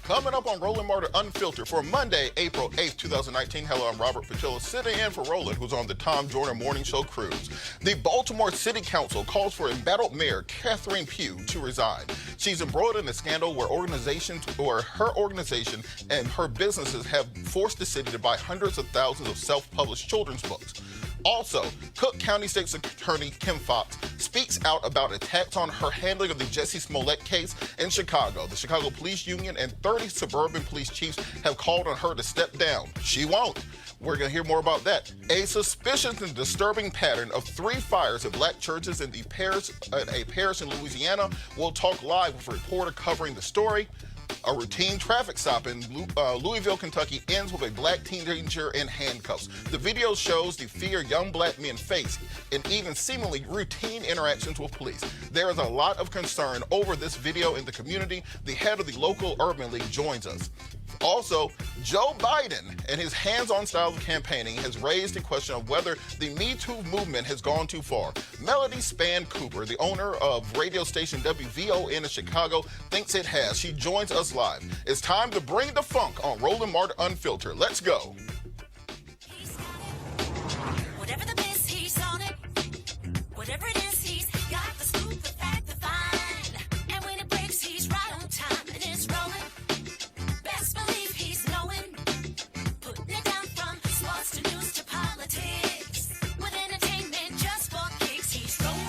Coming up on Roland Martin Unfiltered for Monday, April 8th, 2019. Hello, I'm Robert Patillo, sitting in for Roland, who's on the Tom Jordan Morning Show cruise. The Baltimore City Council calls for embattled Mayor Catherine Pugh to resign. She's embroiled in a scandal where her organization and her businesses have forced the city to buy hundreds of thousands of self-published children's books. Also, Cook County State's Attorney Kim Foxx speaks out about attacks on her handling of the Jussie Smollett case in Chicago. The Chicago Police Union and 30 suburban police chiefs have called on her to step down. She won't. We're going to hear more about that. A suspicious and disturbing pattern of 3 fires at black churches in a parish in Louisiana. We'll talk live with a reporter covering the story. A routine traffic stop in Louisville, Kentucky ends with a black teenager in handcuffs. The video shows the fear young black men face in even seemingly routine interactions with police. There is a lot of concern over this video in the community. The head of the local Urban League joins us. Also, Joe Biden and his hands-on style of campaigning has raised the question of whether the Me Too movement has gone too far. Melody Span Cooper, the owner of radio station WVON in Chicago, thinks it has. She joins us live. It's time to bring the funk on Roland Martin Unfiltered. Let's go. Whatever the biz, he's on it. Whatever it is, he's got the scoop, the fact, the find. And when it breaks, he's right on time and it's rolling. Best believe he's knowing. Putting it down from sports to news to politics. With entertainment just for kicks, he's rolling.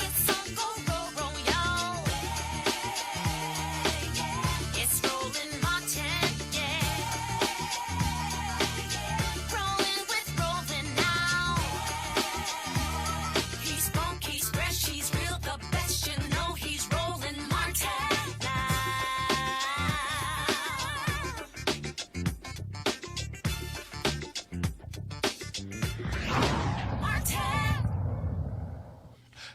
It's on go, y'all. It's Roland Martin, yeah. Rolling with Roland now. He's funk, he's fresh, he's real, the best, you know he's Roland Martin now. Martin.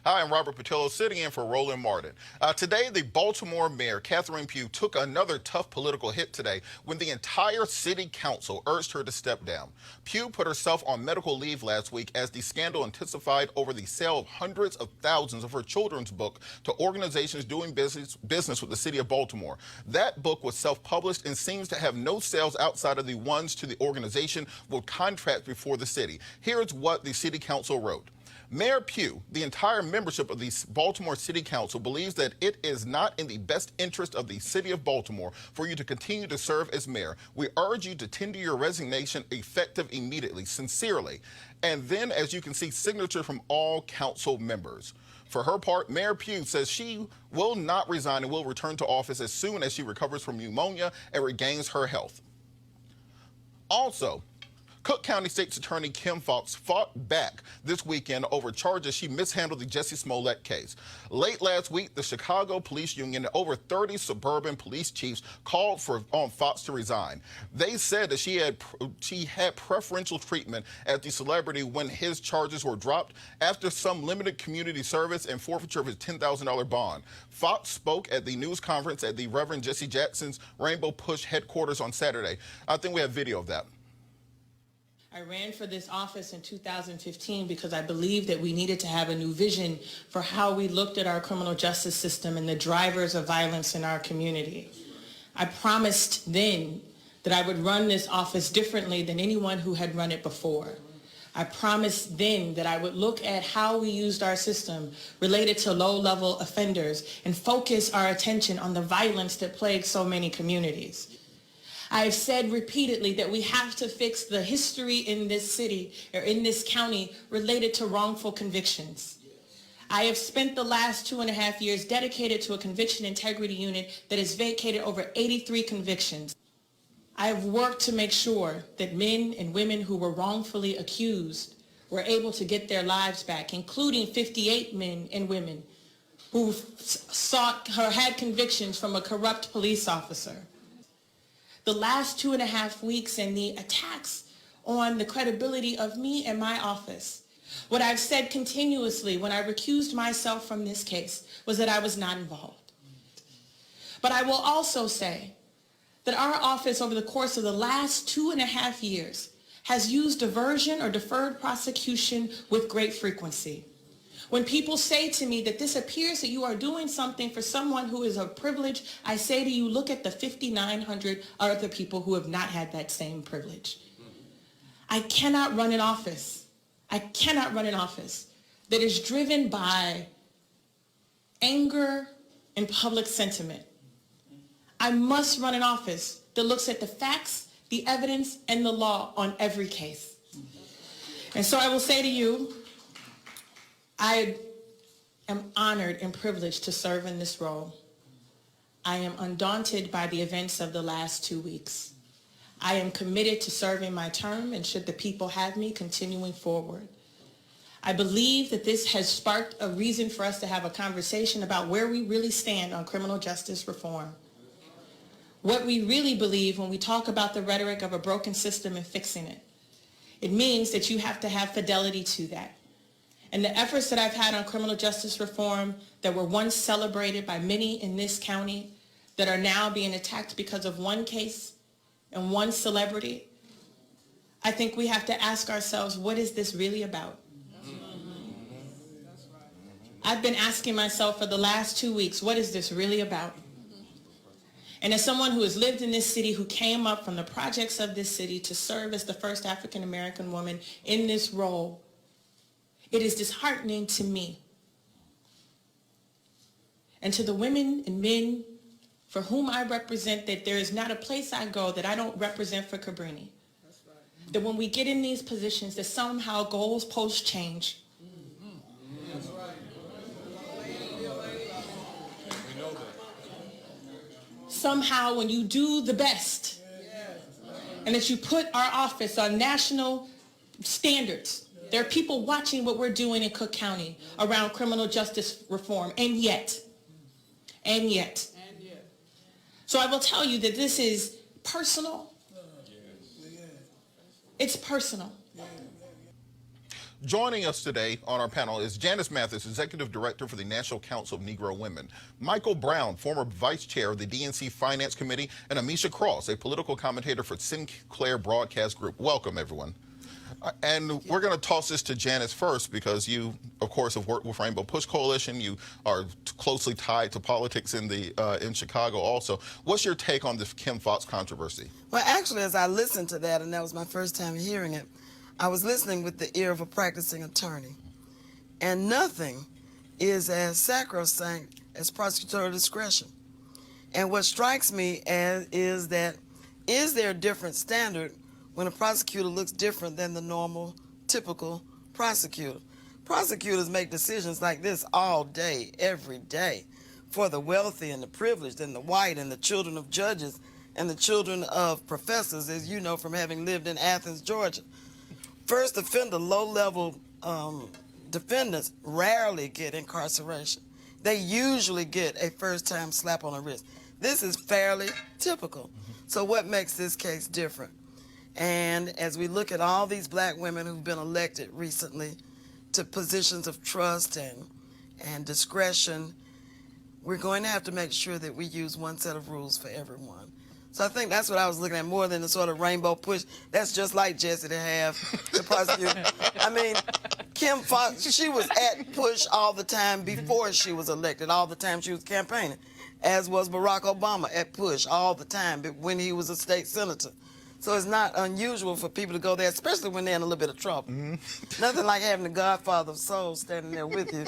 Hi, I'm Robert Patillo, sitting in for Roland Martin. Today, the Baltimore Mayor, Catherine Pugh, took another tough political hit today when the entire city council urged her to step down. Pugh put herself on medical leave last week as the scandal intensified over the sale of hundreds of thousands of her children's book to organizations doing business with the city of Baltimore. That book was self-published and seems to have no sales outside of the ones to the organization with contracts before the city. Here's what the city council wrote. Mayor Pugh, the entire membership of the Baltimore City Council believes that it is not in the best interest of the city of Baltimore for you to continue to serve as mayor. We urge you to tender your resignation effective immediately, sincerely. And then, as you can see, signature from all council members. For her part, Mayor Pugh says she will not resign and will return to office as soon as she recovers from pneumonia and regains her health. Also, Cook County State's Attorney Kim Foxx fought back this weekend over charges she mishandled the Jussie Smollett case. Late last week, the Chicago Police Union and over 30 suburban police chiefs called on Foxx to resign. They said that she had preferential treatment as the celebrity when his charges were dropped after some limited community service and forfeiture of his $10,000 bond. Foxx spoke at the news conference at the Reverend Jesse Jackson's Rainbow Push headquarters on Saturday. I think we have video of that. I ran for this office in 2015 because I believed that we needed to have a new vision for how we looked at our criminal justice system and the drivers of violence in our community. I promised then that I would run this office differently than anyone who had run it before. I promised then that I would look at how we used our system related to low-level offenders and focus our attention on the violence that plagues so many communities. I have said repeatedly that we have to fix the history in this city or in this county related to wrongful convictions. I have spent the last 2.5 years dedicated to a conviction integrity unit that has vacated over 83 convictions. I have worked to make sure that men and women who were wrongfully accused were able to get their lives back, including 58 men and women who had convictions from a corrupt police officer. The last 2.5 weeks and the attacks on the credibility of me and my office. What I've said continuously when I recused myself from this case was that I was not involved. But I will also say that our office over the course of the last 2.5 years has used diversion or deferred prosecution with great frequency. When people say to me that this appears that you are doing something for someone who is of privilege, I say to you, look at the 5,900 other people who have not had that same privilege. I cannot run an office. I cannot run an office that is driven by anger and public sentiment. I must run an office that looks at the facts, the evidence, and the law on every case. And so I will say to you, I am honored and privileged to serve in this role. I am undaunted by the events of the last 2 weeks. I am committed to serving my term, and should the people have me, continuing forward. I believe that this has sparked a reason for us to have a conversation about where we really stand on criminal justice reform. What we really believe when we talk about the rhetoric of a broken system and fixing it. It means that you have to have fidelity to that. And the efforts that I've had on criminal justice reform that were once celebrated by many in this county that are now being attacked because of one case and one celebrity, I think we have to ask ourselves, what is this really about? I've been asking myself for the last 2 weeks, what is this really about? And as someone who has lived in this city, who came up from the projects of this city to serve as the first African-American woman in this role, it is disheartening to me and to the women and men for whom I represent that there is not a place I go that I don't represent for Cabrini. That when we get in these positions, that somehow goalposts change. Somehow when you do the best and that you put our office on national standards, there are people watching what we're doing in Cook County around criminal justice reform, and yet. So I will tell you that this is personal. It's personal. Joining us today on our panel is Janice Mathis, Executive Director for the National Council of Negro Women, Michael Brown, former Vice Chair of the DNC Finance Committee, and Amisha Cross, a political commentator for Sinclair Broadcast Group. Welcome, everyone. And we're going to toss this to Janice first because you, of course, have worked with Rainbow Push Coalition. You are closely tied to politics in Chicago also. What's your take on this Kim Foxx controversy? Well, actually, as I listened to that, and that was my first time hearing it, I was listening with the ear of a practicing attorney. And nothing is as sacrosanct as prosecutorial discretion. And what strikes me is that, is there a different standard when a prosecutor looks different than the normal, typical prosecutor? Prosecutors make decisions like this all day, every day, for the wealthy and the privileged and the white and the children of judges and the children of professors, as you know from having lived in Athens, Georgia. First offender, low-level defendants rarely get incarceration. They usually get a first-time slap on the wrist. This is fairly typical. So what makes this case different? And as we look at all these black women who've been elected recently to positions of trust and discretion, we're going to have to make sure that we use one set of rules for everyone. So I think that's what I was looking at, more than the sort of rainbow push. That's just like Jesse to have to prosecute. I mean, Kim Foxx, she was at push all the time before she was elected, all the time she was campaigning, as was Barack Obama at push all the time when he was a state senator. So it's not unusual for people to go there, especially when they're in a little bit of trouble. Nothing like having the Godfather of Soul standing there with you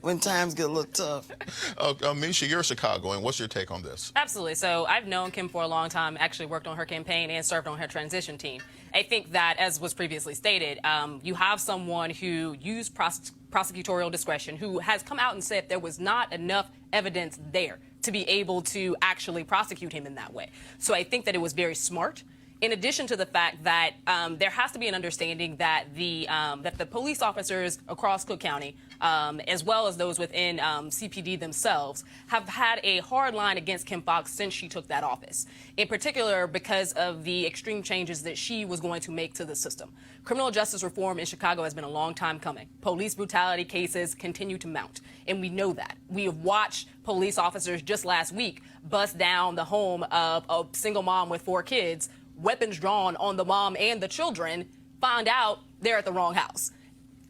when times get a little tough. Misha, you're Chicagoan. What's your take on this? Absolutely. So I've known Kim for a long time, actually worked on her campaign and served on her transition team. I think that, as was previously stated, you have someone who used prosecutorial discretion, who has come out and said there was not enough evidence there to be able to actually prosecute him in that way. So I think that it was very smart. In addition to the fact that there has to be an understanding that the police officers across Cook County, as well as those within CPD themselves, have had a hard line against Kim Foxx since she took that office, in particular because of the extreme changes that she was going to make to the system. Criminal justice reform in Chicago has been a long time coming. Police brutality cases continue to mount, and we know that. We have watched police officers just last week bust down the home of a single mom with 4 kids, weapons drawn on the mom and the children, find out they're at the wrong house.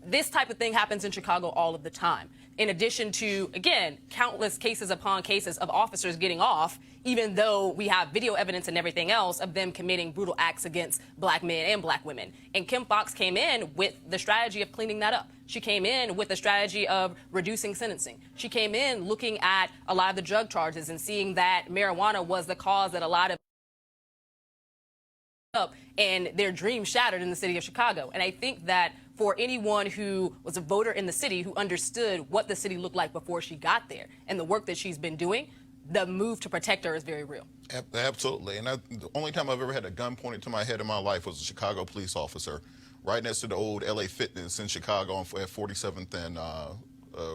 this type of thing happens in Chicago all of the time. In addition to, again, countless cases upon cases of officers getting off, even though we have video evidence and everything else of them committing brutal acts against black men and black women. And Kim Foxx came in with the strategy of cleaning that up. She came in with the strategy of reducing sentencing. She came in looking at a lot of the drug charges and seeing that marijuana was the cause that a lot of and their dreams shattered in the city of Chicago. And I think that for anyone who was a voter in the city who understood what the city looked like before she got there and the work that she's been doing, the move to protect her is very real. Absolutely. And the only time I've ever had a gun pointed to my head in my life was a Chicago police officer right next to the old LA Fitness in Chicago at 47th and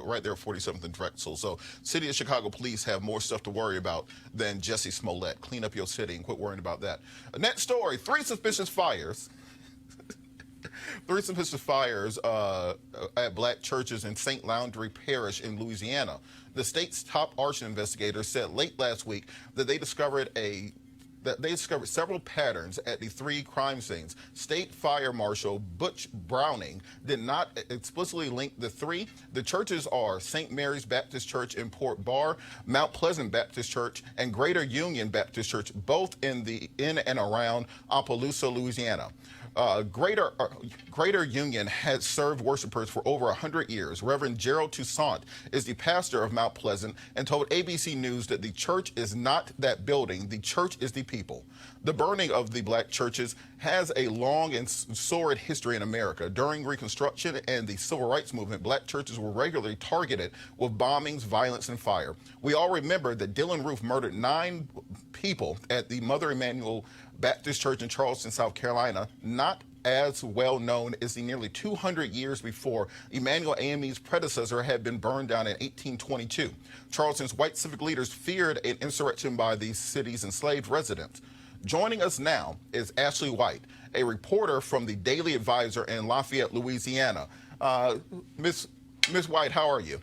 right there at 47th and Drexel. So City of Chicago police have more stuff to worry about than Jesse Smollett. Clean up your city and quit worrying about that. Next story, three suspicious fires at black churches in St. Landry Parish in Louisiana. The state's top arson investigators said late last week that they discovered several patterns at the three crime scenes. State Fire Marshal Butch Browning did not explicitly link the three. The churches are St. Mary's Baptist Church in Port Barre, Mount Pleasant Baptist Church, and Greater Union Baptist Church, both in and around Opelousas, Louisiana. Greater Union has served worshipers for over 100 years. Reverend Gerald Toussaint is the pastor of Mount Pleasant and told ABC News that the church is not that building, the church is the people. The burning of the black churches has a long and sordid history in America. During Reconstruction and the Civil Rights Movement, black churches were regularly targeted with bombings, violence, and fire. We all remember that Dylan Roof murdered 9 people at the Mother Emanuel Baptist Church in Charleston, South Carolina, not as well known as the nearly 200 years before Emanuel AME's predecessor had been burned down in 1822. Charleston's white civic leaders feared an insurrection by the city's enslaved residents. Joining us now is Ashley White, a reporter from the Daily Advisor in Lafayette, Louisiana. Miss White, how are you?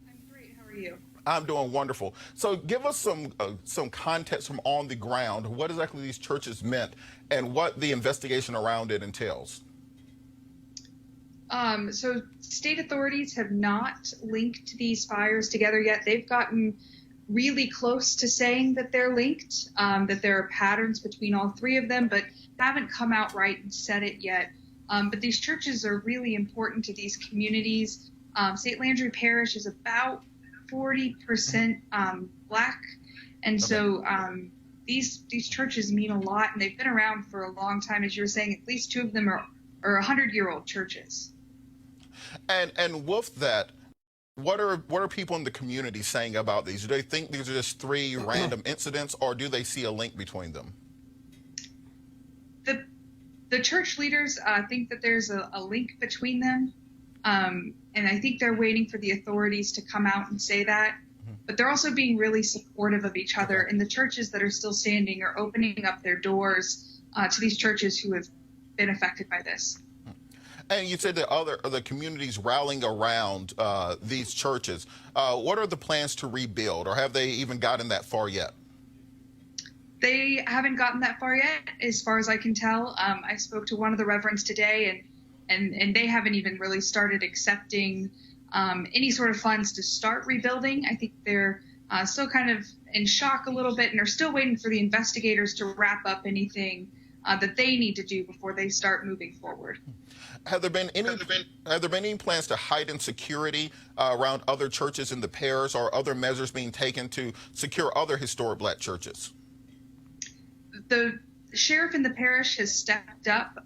I'm great. How are you? I'm doing wonderful. So give us some context from on the ground, what exactly these churches meant and what the investigation around it entails. So state authorities have not linked these fires together yet. They've gotten really close to saying that they're linked, that there are patterns between all three of them, but haven't come out right and said it yet. But these churches are really important to these communities. St. Landry Parish is about 40% black, and so these churches mean a lot, and they've been around for a long time. As you were saying, at least 2 of them are 100-year-old churches. And with that, what are people in the community saying about these? Do they think these are just 3 random incidents, or do they see a link between them? The church leaders think that there's a link between them. And I think they're waiting for the authorities to come out and say that. But they're also being really supportive of each other. And the churches that are still standing are opening up their doors to these churches who have been affected by this. And you said that the communities rallying around these churches. What are the plans to rebuild, or have they even gotten that far yet? They haven't gotten that far yet, as far as I can tell. I spoke to one of the reverends today, and they haven't even really started accepting any sort of funds to start rebuilding. I think they're still kind of in shock a little bit and are still waiting for the investigators to wrap up anything that they need to do before they start moving forward. Have there been any plans to heighten security around other churches in the parish, or other measures being taken to secure other historic black churches? The sheriff in the parish has stepped up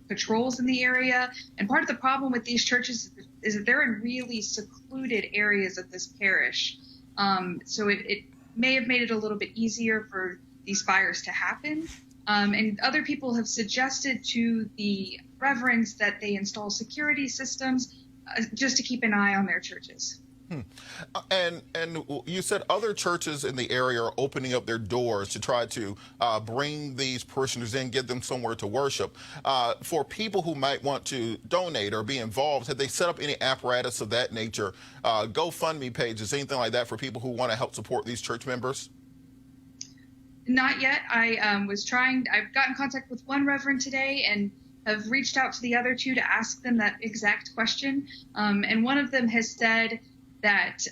patrols in the area, and part of the problem with these churches is that they're in really secluded areas of this parish. So it may have made it a little bit easier for these fires to happen. And other people have suggested to the reverends that they install security systems just to keep an eye on their churches. And you said other churches in the area are opening up their doors to try to bring these parishioners in, get them somewhere to worship. For people who might want to donate or be involved, have they set up any apparatus of that nature, GoFundMe pages, anything like that for people who want to help support these church members? Not yet. I've got in contact with one reverend today and have reached out to the other two to ask them that exact question. And one of them has said that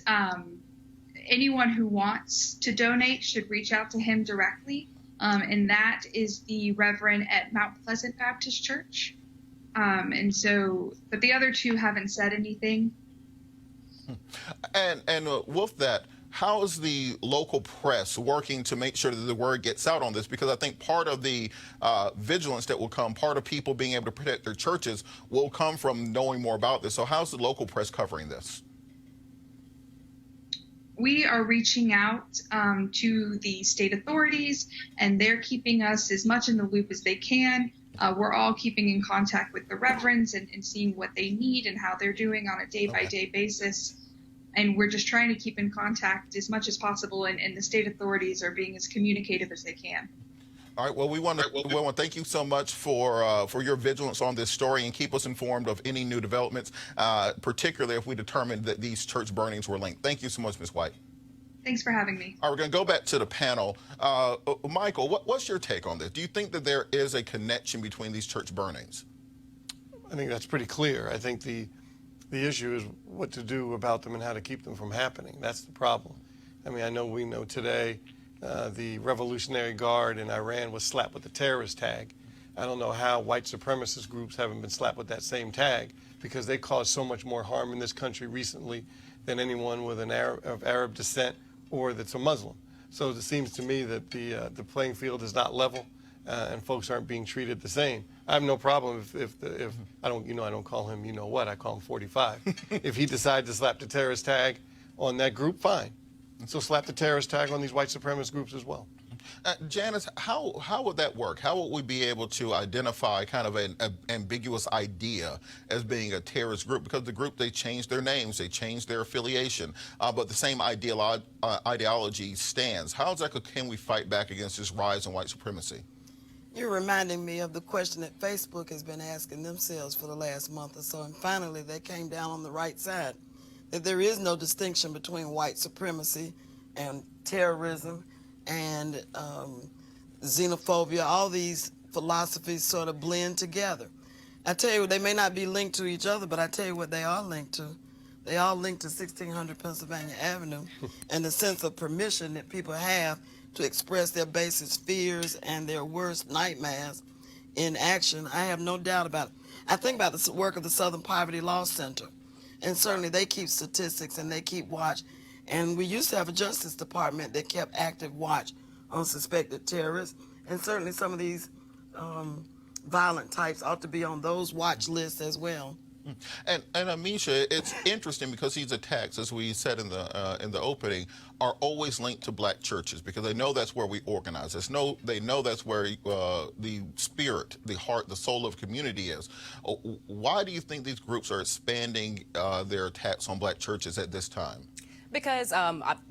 anyone who wants to donate should reach out to him directly. And that is the Reverend at Mount Pleasant Baptist Church. But the other two haven't said anything. And with that, how is the local press working to make sure that the word gets out on this? Because I think part of the vigilance that will come, part of people being able to protect their churches will come from knowing more about this. So how's the local press covering this? We are reaching out to the state authorities, and they're keeping us as much in the loop as they can. We're all keeping in contact with the reverends and seeing what they need and how they're doing on a day-by-day basis. And we're just trying to keep in contact as much as possible, and the state authorities are being as communicative as they can. All right. Well, we want to thank you so much for your vigilance on this story and keep us informed of any new developments, particularly if we determine that these church burnings were linked. Thank you so much, Ms. White. Thanks for having me. All right, we're going to go back to the panel. Michael, what's your take on this? Do you think that there is a connection between these church burnings? I think that's pretty clear. I think the issue is what to do about them and how to keep them from happening. That's the problem. I mean, we know today the Revolutionary Guard in Iran was slapped with the terrorist tag. I don't know how white supremacist groups haven't been slapped with that same tag, because they caused so much more harm in this country recently than anyone with of Arab descent or that's a Muslim. So it seems to me that the playing field is not level, and folks aren't being treated the same. I have no problem if I don't call him I call him 45. If he decides to slap the terrorist tag on that group, fine. So slap the terrorist tag on these white supremacist groups as well. Janice, how would that work? How would we be able to identify kind of an ambiguous idea as being a terrorist group? Because the group, they changed their names, they changed their affiliation, but the same ideology stands. How exactly can we fight back against this rise in white supremacy? You're reminding me of the question that Facebook has been asking themselves for the last month or so, and finally they came down on the right side, that there is no distinction between white supremacy and terrorism and xenophobia. All these philosophies sort of blend together. I tell you, they may not be linked to each other, but I tell you what they are linked to. They all linked to 1600 Pennsylvania Avenue and the sense of permission that people have to express their basest fears and their worst nightmares in action. I have no doubt about it. I think about the work of the Southern Poverty Law Center, and certainly they keep statistics and they keep watch. And we used to have a Justice Department that kept active watch on suspected terrorists, and certainly some of these violent types ought to be on those watch lists as well. And Amisha, it's interesting because these attacks, as we said in the opening, are always linked to black churches because they know that's where we organize. They know that's where the spirit, the heart, the soul of community is. Why do you think these groups are expanding their attacks on black churches at this time? Because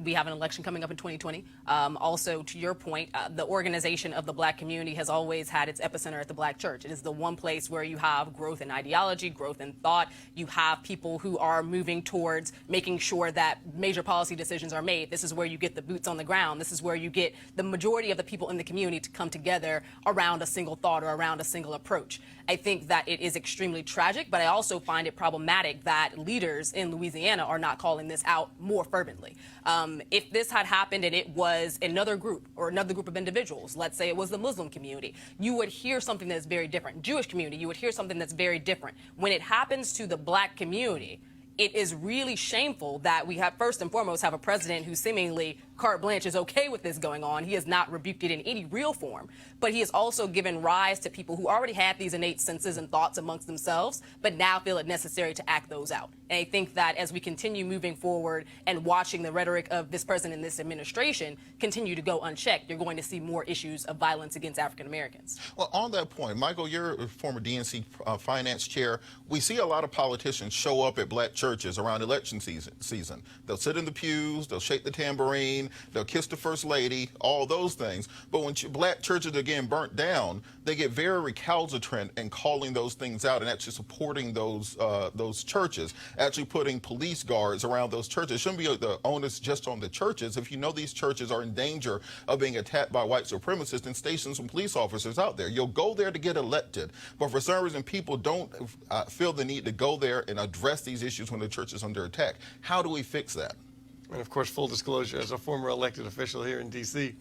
we have an election coming up in 2020. Also, to your point, the organization of the black community has always had its epicenter at the black church. It is the one place where you have growth in ideology, growth in thought. You have people who are moving towards making sure that major policy decisions are made. This is where you get the boots on the ground. This is where you get the majority of the people in the community to come together around a single thought or around a single approach. I think that it is extremely tragic, but I also find it problematic that leaders in Louisiana are not calling this out more fervently. If this had happened and it was another group or another group of individuals, let's say it was the Muslim community, you would hear something that's very different. Jewish community, you would hear something that's very different. When it happens to the black community, it is really shameful that we have, first and foremost, have a president who seemingly carte blanche is okay with this going on. He has not rebuked it in any real form, but he has also given rise to people who already had these innate senses and thoughts amongst themselves, but now feel it necessary to act those out. And I think that as we continue moving forward and watching the rhetoric of this president and this administration continue to go unchecked, you're going to see more issues of violence against African Americans. Well, on that point, Michael, you're a former DNC finance chair. We see a lot of politicians show up at black churches around election season. They'll sit in the pews, they'll shake the tambourine, campaign, they'll kiss the first lady, all those things. But when black churches are getting burnt down, they get very recalcitrant in calling those things out and actually supporting those churches, actually putting police guards around those churches. It shouldn't be the onus just on the churches. If you know these churches are in danger of being attacked by white supremacists, then station some police officers out there. You'll go there to get elected, but for some reason people don't feel the need to go there and address these issues when the church is under attack. How do we fix that? And of course, full disclosure, as a former elected official here in D.C.,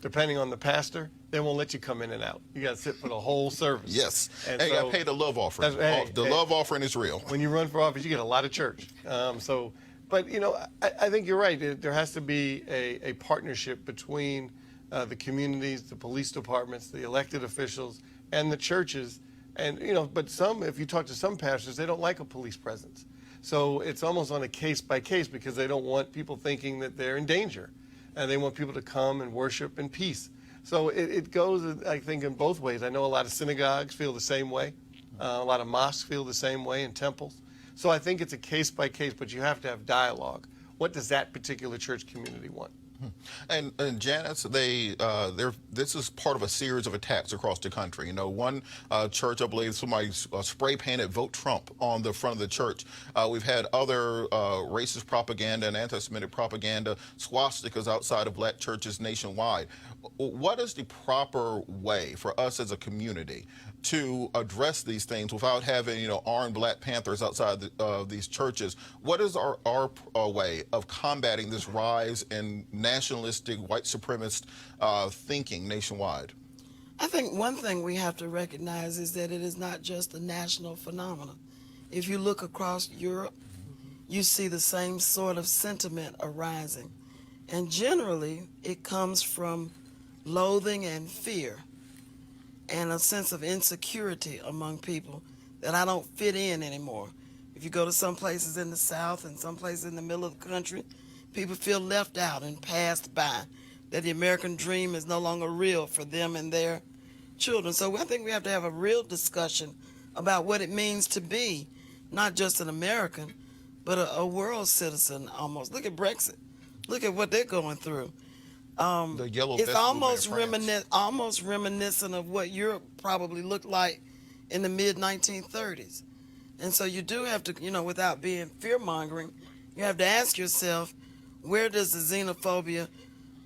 depending on the pastor, they won't let you come in and out. You got to sit for the whole service. Yes. And hey, so, I paid the love offering. The love offering is real. When you run for office, you get a lot of church. But, you know, I think you're right. There has to be a partnership between the communities, the police departments, the elected officials, and the churches. And, you know, but if you talk to some pastors, they don't like a police presence. So it's almost on a case by case because they don't want people thinking that they're in danger. And they want people to come and worship in peace. So it goes, I think, in both ways. I know a lot of synagogues feel the same way. A lot of mosques feel the same way, and temples. So I think it's a case by case, but you have to have dialogue. What does that particular church community want? And Janice, this is part of a series of attacks across the country. You know, one church, I believe, somebody spray painted "Vote Trump" on the front of the church. We've had other racist propaganda and anti-Semitic propaganda, swastikas outside of black churches nationwide. What is the proper way for us as a community to address these things without having, you know, armed Black Panthers outside these churches? What is our way of combating this rise in nationalistic, white supremacist thinking nationwide? I think one thing we have to recognize is that it is not just a national phenomenon. If you look across Europe, you see the same sort of sentiment arising. And generally, it comes from loathing and fear and a sense of insecurity among people that I don't fit in anymore. If you go to some places in the South and some places in the middle of the country, people feel left out and passed by, that the American dream is no longer real for them and their children. So I think we have to have a real discussion about what it means to be not just an American, but a world citizen almost. Look at Brexit. Look at what they're going through. The yellow it's vest almost reminiscent of what Europe probably looked like in the mid-1930s. And so you do have to, you know, without being fear-mongering, you have to ask yourself, where does the xenophobia,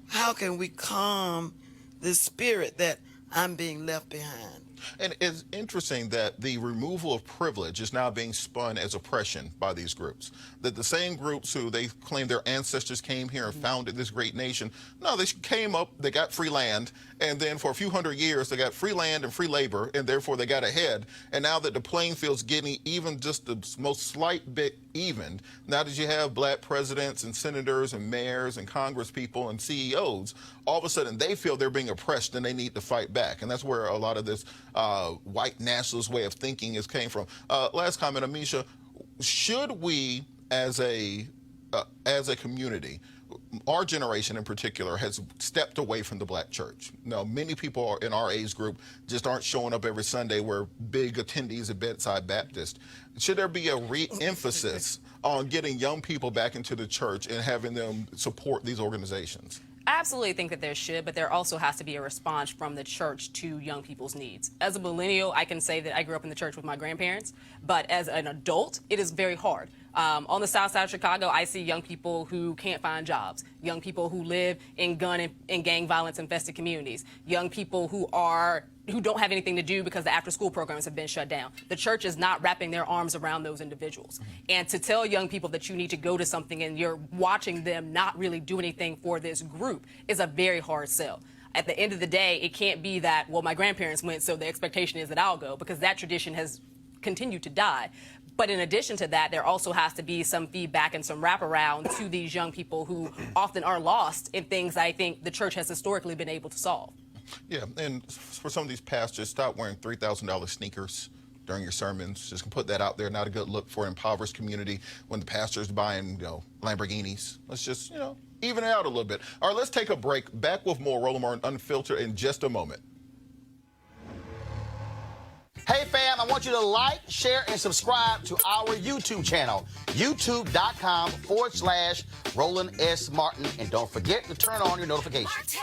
how can we calm this spirit that I'm being left behind? And it's interesting that the removal of privilege is now being spun as oppression by these groups. That the same groups who they claim their ancestors came here and founded this great nation, no, they came up, they got free land, and then for a few hundred years they got free land and free labor, and therefore they got ahead. And now that the playing field's getting even just the most slight bit evened, now that you have black presidents and senators and mayors and congresspeople and CEOs, all of a sudden they feel they're being oppressed and they need to fight back. And that's where a lot of this white nationalist way of thinking came from. Last comment, Amisha, should we as a community, our generation in particular has stepped away from the black church. Now, many people in our age group just aren't showing up every Sunday. We're big attendees at Bedside Baptist. Should there be a re-emphasis on getting young people back into the church and having them support these organizations? I absolutely think that there should, but there also has to be a response from the church to young people's needs. As a millennial, I can say that I grew up in the church with my grandparents, but as an adult, it is very hard. On the south side of Chicago, I see young people who can't find jobs, young people who live in gun and gang violence infested communities, young people who don't have anything to do because the after-school programs have been shut down. The church is not wrapping their arms around those individuals. And to tell young people that you need to go to something and you're watching them not really do anything for this group is a very hard sell. At the end of the day, it can't be that, well, my grandparents went, so the expectation is that I'll go, because that tradition has continued to die. But in addition to that, there also has to be some feedback and some wraparound to these young people who often are lost in things I think the church has historically been able to solve. Yeah, and for some of these pastors, stop wearing $3,000 sneakers during your sermons. Just put that out there. Not a good look for an impoverished community when the pastor's buying, you know, Lamborghinis. Let's just, you know, even it out a little bit. All right, let's take a break. Back with more Roland Martin Unfiltered in just a moment. Hey fam, I want you to like, share, and subscribe to our YouTube channel, youtube.com/Roland S. Martin. And don't forget to turn on your notifications.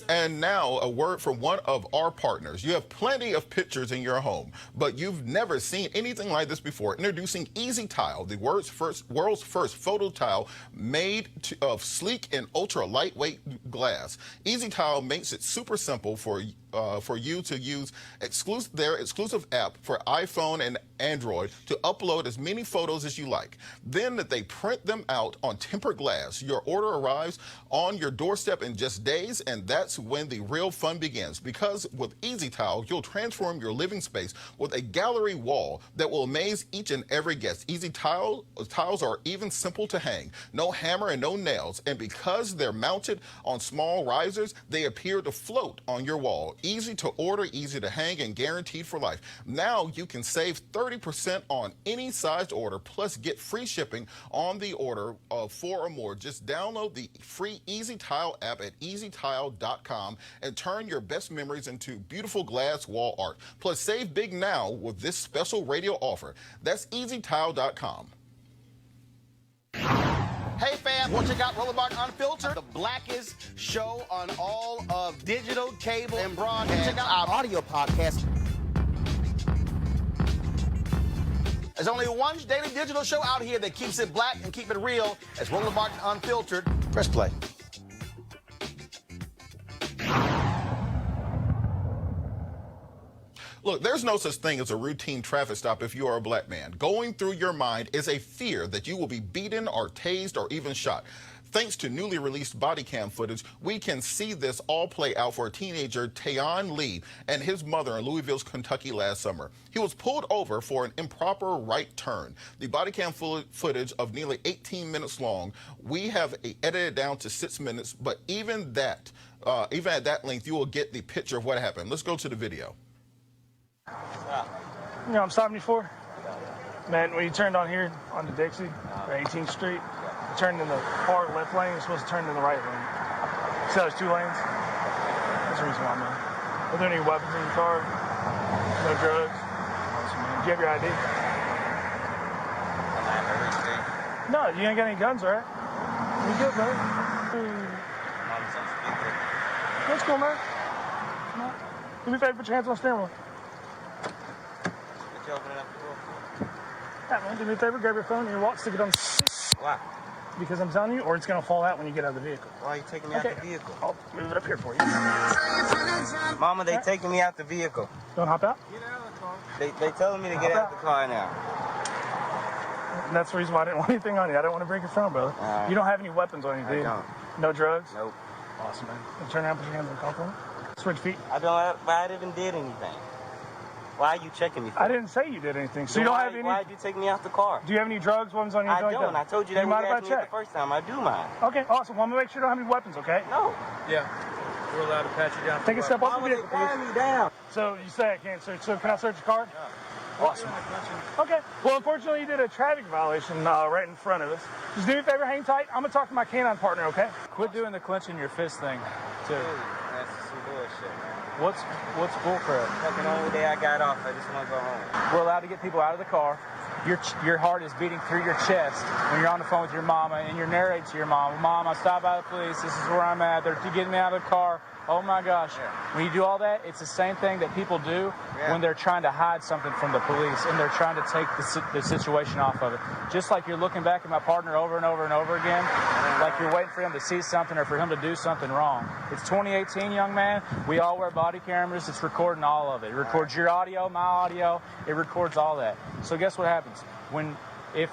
And now a word from one of our partners. You have plenty of pictures in your home, but you've never seen anything like this before. Introducing Easy Tile, the world's first photo tile made of sleek and ultra lightweight glass. Easy Tile makes it super simple for you to use their exclusive app for iPhone and Android to upload as many photos as you like. Then they print them out on tempered glass. Your order arrives on your doorstep in just days, and that's when the real fun begins. Because with Easy Tile, you'll transform your living space with a gallery wall that will amaze each and every guest. Easy tiles are even simple to hang. No hammer and no nails. And because they're mounted on small risers, they appear to float on your wall. Easy to order, easy to hang, and guaranteed for life. Now you can save 30% on any sized order, plus get free shipping on the order of 4 or more. Just download the free Easy Tile app at easytile.com and turn your best memories into beautiful glass wall art. Plus save big now with this special radio offer. That's easytile.com. Hey fam, want to check out Roland Martin Unfiltered, the blackest show on all of digital, cable, and broadcast. Check out our audio podcast. There's only one daily digital show out here that keeps it black and keep it real. It's Roland Martin Unfiltered. Press play. Look, there's no such thing as a routine traffic stop if you are a black man. Going through your mind is a fear that you will be beaten or tased or even shot. Thanks to newly released body cam footage, we can see this all play out for a teenager, Tayon Lee, and his mother in Louisville, Kentucky last summer. He was pulled over for an improper right turn. The body cam footage of nearly 18 minutes long, we have edited down to 6 minutes, but even at that length, you will get the picture of what happened. Let's go to the video. You know what I'm stopping you for? Man, when you turned on here onto Dixie, or 18th Street, you turned in the far left lane, you're supposed to turn in the right lane. So there's 2 lanes. That's the reason why, man. Are there any weapons in your car? No drugs? Awesome, man. Do you have your ID? No, you ain't got any guns, right? You good, brother? That's cool, man. Do me a favor, put your hands on the steering wheel. Yeah, man, do me a favor, grab your phone and your wallet, stick it on the seat. Why? Because I'm telling you, or it's going to fall out when you get out of the vehicle. Why are you taking me out the vehicle? I'll move it up here for you. Mama, they taking me out the vehicle. Don't hop out? Get out of the car. They telling me to get out the car now. And that's the reason why I didn't want anything on you. I don't want to break your phone, brother. Right. You don't have any weapons on you, do you? I don't. No drugs? Nope. Awesome, man. Turn around, put your hands on the car for me. Switch feet. I even did anything. Why are you checking me for? I didn't say you did anything. So you don't have any... Why did you take me out the car? Do you have any drugs, weapons on you? I don't. I told you that when you asked me the first time. I do mine. Okay, awesome. Well, I'm going to make sure you don't have any weapons, okay? No. Yeah. We're allowed to pat you down. Take a step off the vehicle, Why would they pat me down? So you say I can't search. So can I search your car? Yeah. Awesome. Okay. Well, unfortunately, you did a traffic violation right in front of us. Just do me a favor, hang tight. I'm going to talk to my canine partner, okay? Quit doing the clenching your fist thing, too. That's some bullshit, man. What's bullcrap? Fucking only day I got off, I just want to go home. We're allowed to get people out of the car. Your heart is beating through your chest when you're on the phone with your mama, and you're narrating to your mom, Mom, I stopped by the police. This is where I'm at. They're getting me out of the car. Oh my gosh. Yeah. When you do all that, it's the same thing that people do when they're trying to hide something from the police and they're trying to take the situation off of it. Just like you're looking back at my partner over and over and over again, like you're waiting for him to see something or for him to do something wrong. It's 2018, young man. We all wear body cameras. It's recording all of it. It records your audio, my audio. It records all that. So guess what happens? If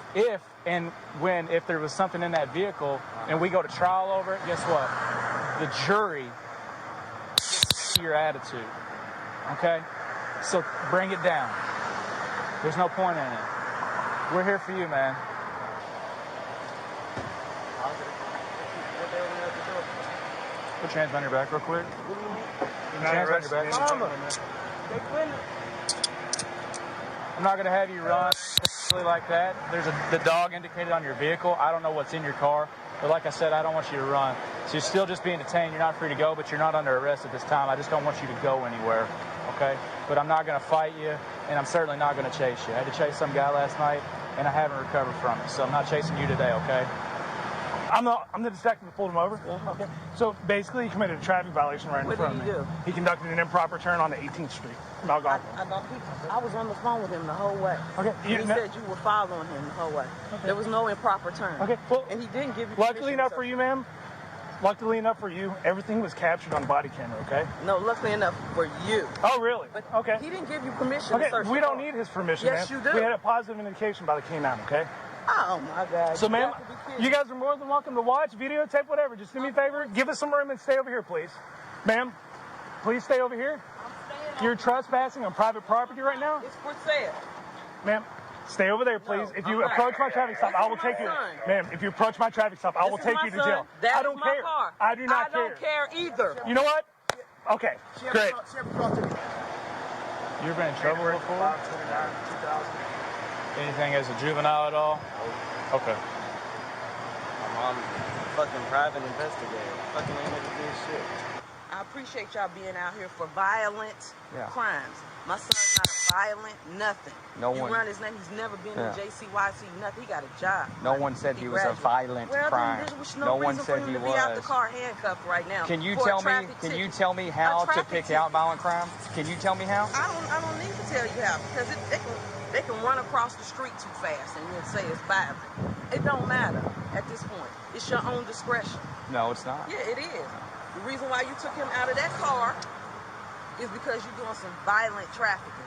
there was something in that vehicle and we go to trial over it, guess what? The jury your attitude, okay? So bring it down. There's no point in it. We're here for you, man. Put your hands on your back real quick. Put your hands on your back. I'm not going to have you run like that. There's the dog indicated on your vehicle. I don't know what's in your car. But like I said, I don't want you to run. So you're still just being detained. You're not free to go, but you're not under arrest at this time. I just don't want you to go anywhere, okay? But I'm not going to fight you, and I'm certainly not going to chase you. I had to chase some guy last night, and I haven't recovered from it. So I'm not chasing you today, okay? I'm the detective that pulled him over. Okay. So basically, he committed a traffic violation right in front of me. What did he do? He conducted an improper turn on the 18th Street from Algonquin. I was on the phone with him the whole way. Okay. He said you were following him the whole way. Okay. There was no improper turn. Okay. Well, and he didn't give you. Luckily enough for you, ma'am. Luckily enough for you, everything was captured on body camera. Okay. No, luckily enough for you. Oh, really? But okay. He didn't give you permission. Okay. To search We the don't car. need his permission, Yes, ma'am. you do. We had a positive indication by the K9. Okay. Oh my God. So, ma'am, you guys are more than welcome to watch, videotape, whatever. Just do me a favor, give us some room and stay over here, please. Ma'am, please stay over here. You're trespassing on private property right now. It's for sale. Ma'am, stay over there, please. If you approach my traffic stop, I will take you. Ma'am, if you approach my traffic stop, I will take you to jail. I don't care. I do not care. I don't care either. You know what? Okay, great. You've been in trouble before? Anything as a juvenile at all? Okay. My mom's a fucking private investigator. Fucking ain't never did shit. I appreciate y'all being out here for violent crimes. My son's not violent, nothing. You run his name, he's never been in JCYC, nothing. He got a job. No one said he was a violent crime. No one said he was. Be out the car handcuffed right now. Can you tell me how to pick out violent crimes? Can you tell me how? I don't need to tell you how, because they can run across the street too fast and then say it's violent. It don't matter at this point. It's your own discretion. No, it's not. Yeah, it is. The reason why you took him out of that car is because you're doing some violent trafficking.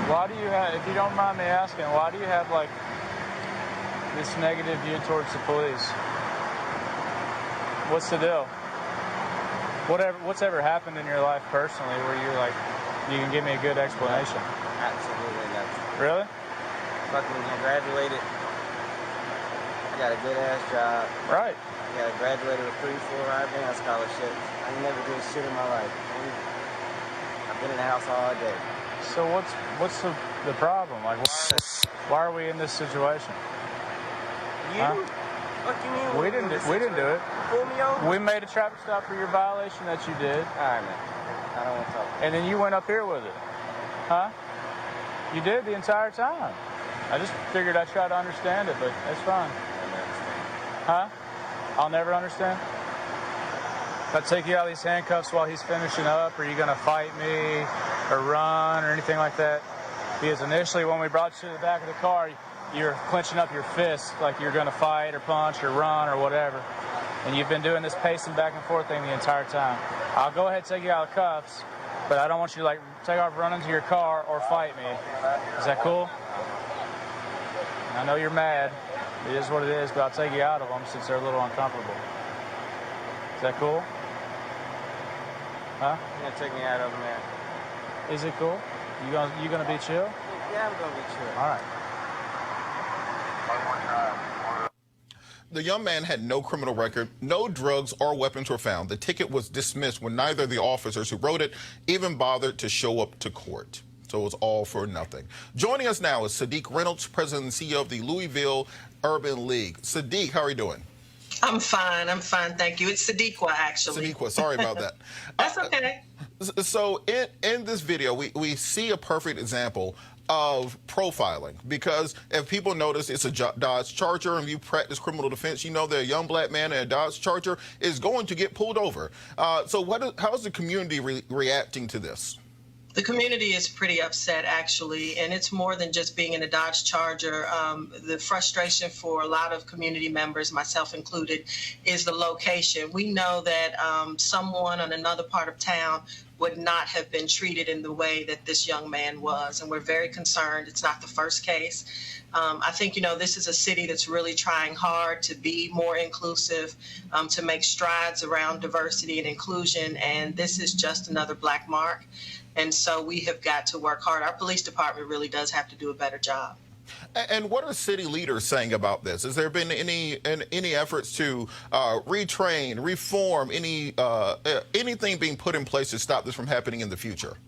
Why do you have, if you don't mind me asking, why do you have like this negative view towards the police? What's the deal? What's ever happened in your life personally where you're like, you can give me a good explanation? Absolutely nothing. Really? Fucking graduated. I got a good ass job. Right. I graduated with 3 full-ride band scholarships. I never did shit in my life. I've been in the house all day. So what's the problem? Like, why are we in this situation? You? Huh? What you mean? We didn't do it. Pull me over? We made a traffic stop for your violation that you did. All right, man. I don't want to talk. And then you went up here with it. Huh? You did the entire time. I just figured I'd try to understand it, but that's fine. Huh? I'll never understand? If I take you out of these handcuffs while he's finishing up, are you going to fight me or run or anything like that? Because initially when we brought you to the back of the car, you're clenching up your fists like you're going to fight or punch or run or whatever. And you've been doing this pacing back and forth thing the entire time. I'll go ahead and take you out of cuffs, but I don't want you to like take off, run into your car or fight me. Is that cool? I know you're mad. It is what it is, but I'll take you out of them since they're a little uncomfortable. Is that cool? Huh? You're gonna take me out of them, man. Is it cool? You gonna be chill? Yeah, I'm gonna be chill. All right. The young man had no criminal record, no drugs or weapons were found. The ticket was dismissed when neither of the officers who wrote it even bothered to show up to court. So it was all for nothing. Joining us now is Sadiq Reynolds, President and CEO of the Louisville Urban League. Sadiq, how are you doing? I'm fine. Thank you. It's Sadiqua, actually. Sadiqua, sorry about that. That's okay. So in this video, we see a perfect example of profiling, because if people notice it's a Dodge Charger and you practice criminal defense, you know that a young black man in a Dodge Charger is going to get pulled over. So how is the community reacting to this? The community is pretty upset, actually, and it's more than just being in a Dodge Charger. The frustration for a lot of community members, myself included, is the location. We know that someone in another part of town would not have been treated in the way that this young man was, and we're very concerned. It's not the first case. I think, this is a city that's really trying hard to be more inclusive, to make strides around diversity and inclusion, and this is just another black mark. And so we have got to work hard. Our police department really does have to do a better job. And what are city leaders saying about this? Has there been any efforts to retrain, reform, anything being put in place to stop this from happening in the future?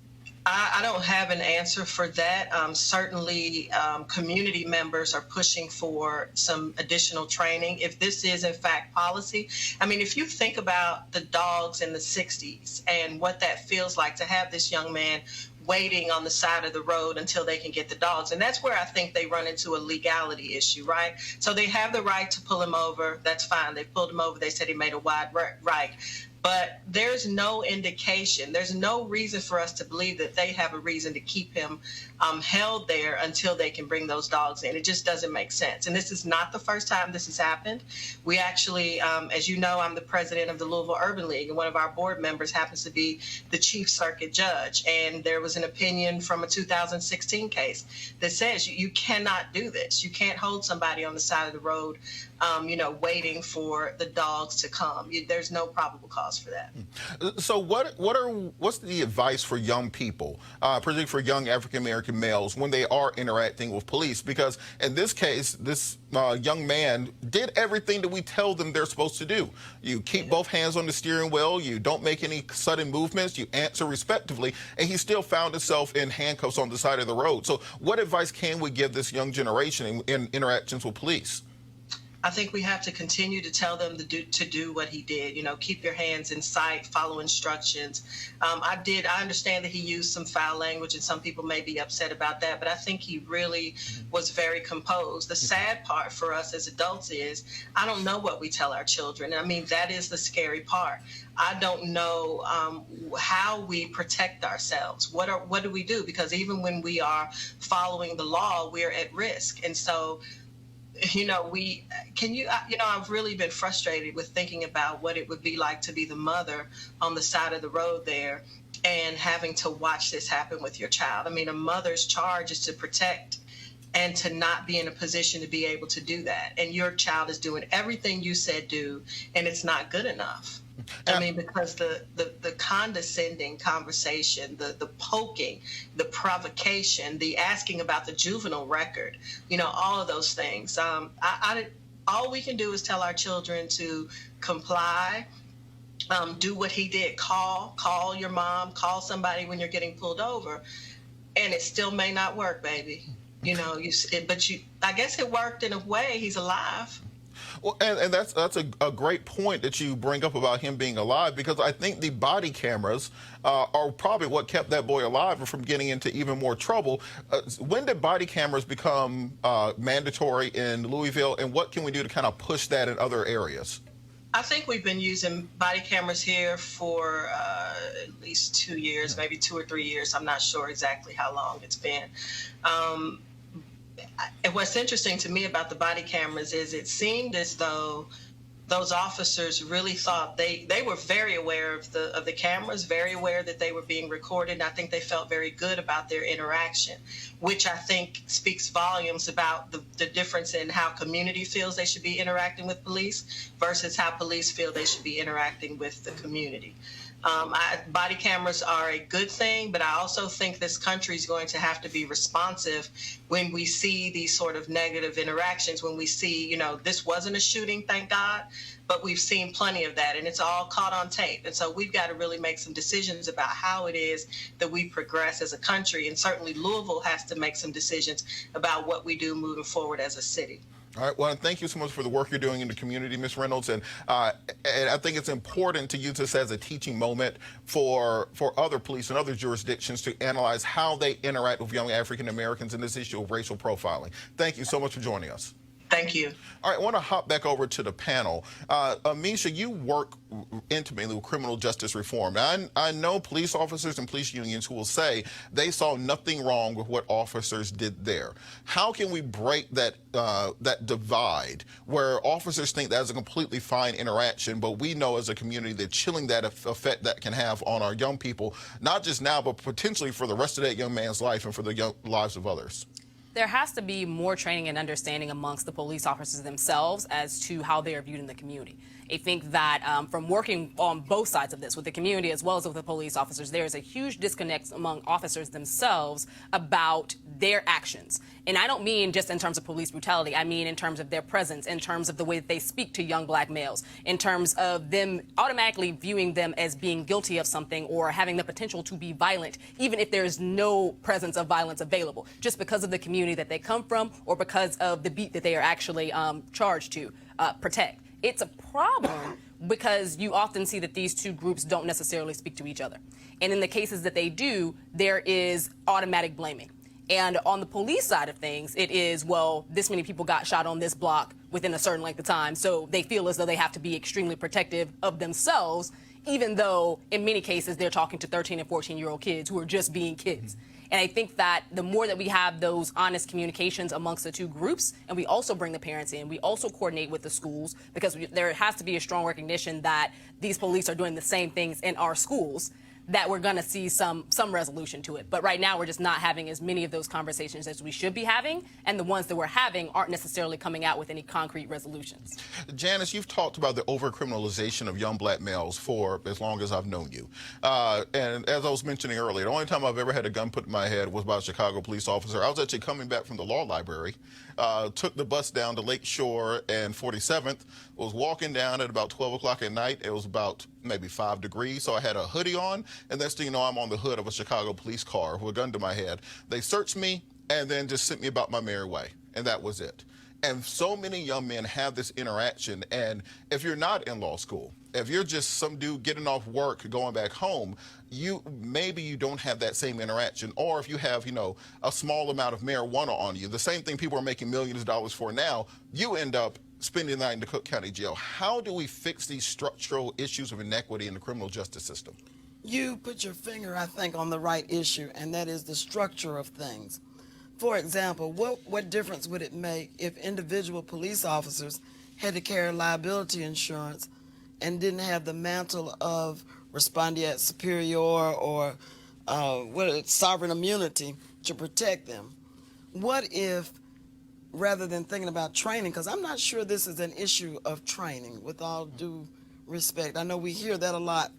I don't have an answer for that. Certainly, community members are pushing for some additional training. If this is, in fact, policy, I mean, if you think about the dogs in the 60s and what that feels like to have this young man waiting on the side of the road until they can get the dogs. And that's where I think they run into a legality issue, right? So they have the right to pull him over. That's fine. They pulled him over. They said he made a wide right. But there's no indication, there's no reason for us to believe that they have a reason to keep him held there until they can bring those dogs in. It just doesn't make sense. And this is not the first time this has happened. We actually, as you know, I'm the president of the Louisville Urban League, and one of our board members happens to be the chief circuit judge. And there was an opinion from a 2016 case that says you cannot do this. You can't hold somebody on the side of the road waiting for the dogs to come. There's no probable cause for that. So what's the advice for young people, particularly for young African American males, when they are interacting with police? Because in this case, this young man did everything that we tell them they're supposed to do. You keep both hands on the steering wheel, you don't make any sudden movements, you answer respectively, and he still found himself in handcuffs on the side of the road. So what advice can we give this young generation in interactions with police? I think we have to continue to tell them to do what he did. Keep your hands in sight, follow instructions. I understand that he used some foul language, and some people may be upset about that, but I think he really was very composed. The sad part for us as adults is I don't know what we tell our children. I mean, that is the scary part. I don't know how we protect ourselves. What do we do? Because even when we are following the law, we're at risk. And so I've really been frustrated with thinking about what it would be like to be the mother on the side of the road there and having to watch this happen with your child. I mean, a mother's charge is to protect and to not be in a position to be able to do that. And your child is doing everything you said do, and it's not good enough. I mean, because the condescending conversation, the poking, the provocation, the asking about the juvenile record, all of those things. All we can do is tell our children to comply, do what he did. Call your mom, call somebody when you're getting pulled over, and it still may not work, baby. I guess it worked in a way. He's alive. Well, and that's a great point that you bring up about him being alive, because I think the body cameras are probably what kept that boy alive and from getting into even more trouble. When did body cameras become mandatory in Louisville, and what can we do to kind of push that in other areas? I think we've been using body cameras here for at least 2 years, maybe 2 or 3 years. I'm not sure exactly how long it's been. And what's interesting to me about the body cameras is it seemed as though those officers really thought they were very aware of the cameras, very aware that they were being recorded. And I think they felt very good about their interaction, which I think speaks volumes about the difference in how community feels they should be interacting with police versus how police feel they should be interacting with the community. Body cameras are a good thing, but I also think this country is going to have to be responsive when we see these sort of negative interactions, when we see, this wasn't a shooting, thank God, but we've seen plenty of that, and it's all caught on tape. And so we've got to really make some decisions about how it is that we progress as a country, and certainly Louisville has to make some decisions about what we do moving forward as a city. All right, well, thank you so much for the work you're doing in the community, Ms. Reynolds. And I think it's important to use this as a teaching moment for other police and other jurisdictions to analyze how they interact with young African Americans in this issue of racial profiling. Thank you so much for joining us. Thank you. All right, I want to hop back over to the panel. Amisha, you work intimately with criminal justice reform. Now, I know police officers and police unions who will say they saw nothing wrong with what officers did there. How can we break that divide where officers think that's a completely fine interaction, but we know as a community that chilling that effect that can have on our young people, not just now, but potentially for the rest of that young man's life and for the lives of others? There has to be more training and understanding amongst the police officers themselves as to how they are viewed in the community. I think that from working on both sides of this, with the community as well as with the police officers, there is a huge disconnect among officers themselves about their actions And I don't mean just in terms of police brutality. I mean in terms of their presence, in terms of the way that they speak to young black males, in terms of them automatically viewing them as being guilty of something or having the potential to be violent, even if there's no presence of violence available, just because of the community that they come from or because of the beat that they are actually charged to protect. It's a problem because you often see that these two groups don't necessarily speak to each other. And in the cases that they do, there is automatic blaming. And on the police side of things, it is, well, this many people got shot on this block within a certain length of time, so they feel as though they have to be extremely protective of themselves, even though in many cases they're talking to 13 and 14-year-old kids who are just being kids. And I think that the more that we have those honest communications amongst the two groups, and we also bring the parents in, we also coordinate with the schools, because there has to be a strong recognition that these police are doing the same things in our schools, that we're going to see some resolution to it. But right now, we're just not having as many of those conversations as we should be having, and the ones that we're having aren't necessarily coming out with any concrete resolutions. Janice, you've talked about the overcriminalization of young black males for as long as I've known you. And as I was mentioning earlier, the only time I've ever had a gun put in my head was by a Chicago police officer. I was actually coming back from the law library, took the bus down to Lake Shore and 47th, was walking down at about 12 o'clock at night. It was about maybe 5 degrees, so I had a hoodie on, and next thing you know, I'm on the hood of a Chicago police car with a gun to my head. They searched me and then just sent me about my merry way, and that was it. And so many young men have this interaction, and if you're not in law school, if you're just some dude getting off work, going back home, maybe you don't have that same interaction. Or if you have, a small amount of marijuana on you, the same thing people are making millions of dollars for now, you end up spending the night in the Cook County Jail. How do we fix these structural issues of inequity in the criminal justice system? You put your finger, I think, on the right issue, and that is the structure of things. For example, what difference would it make if individual police officers had to carry liability insurance and didn't have the mantle of respondeat superior or sovereign immunity to protect them? What if, rather than thinking about training, because I'm not sure this is an issue of training, with all due respect. I know we hear that a lot.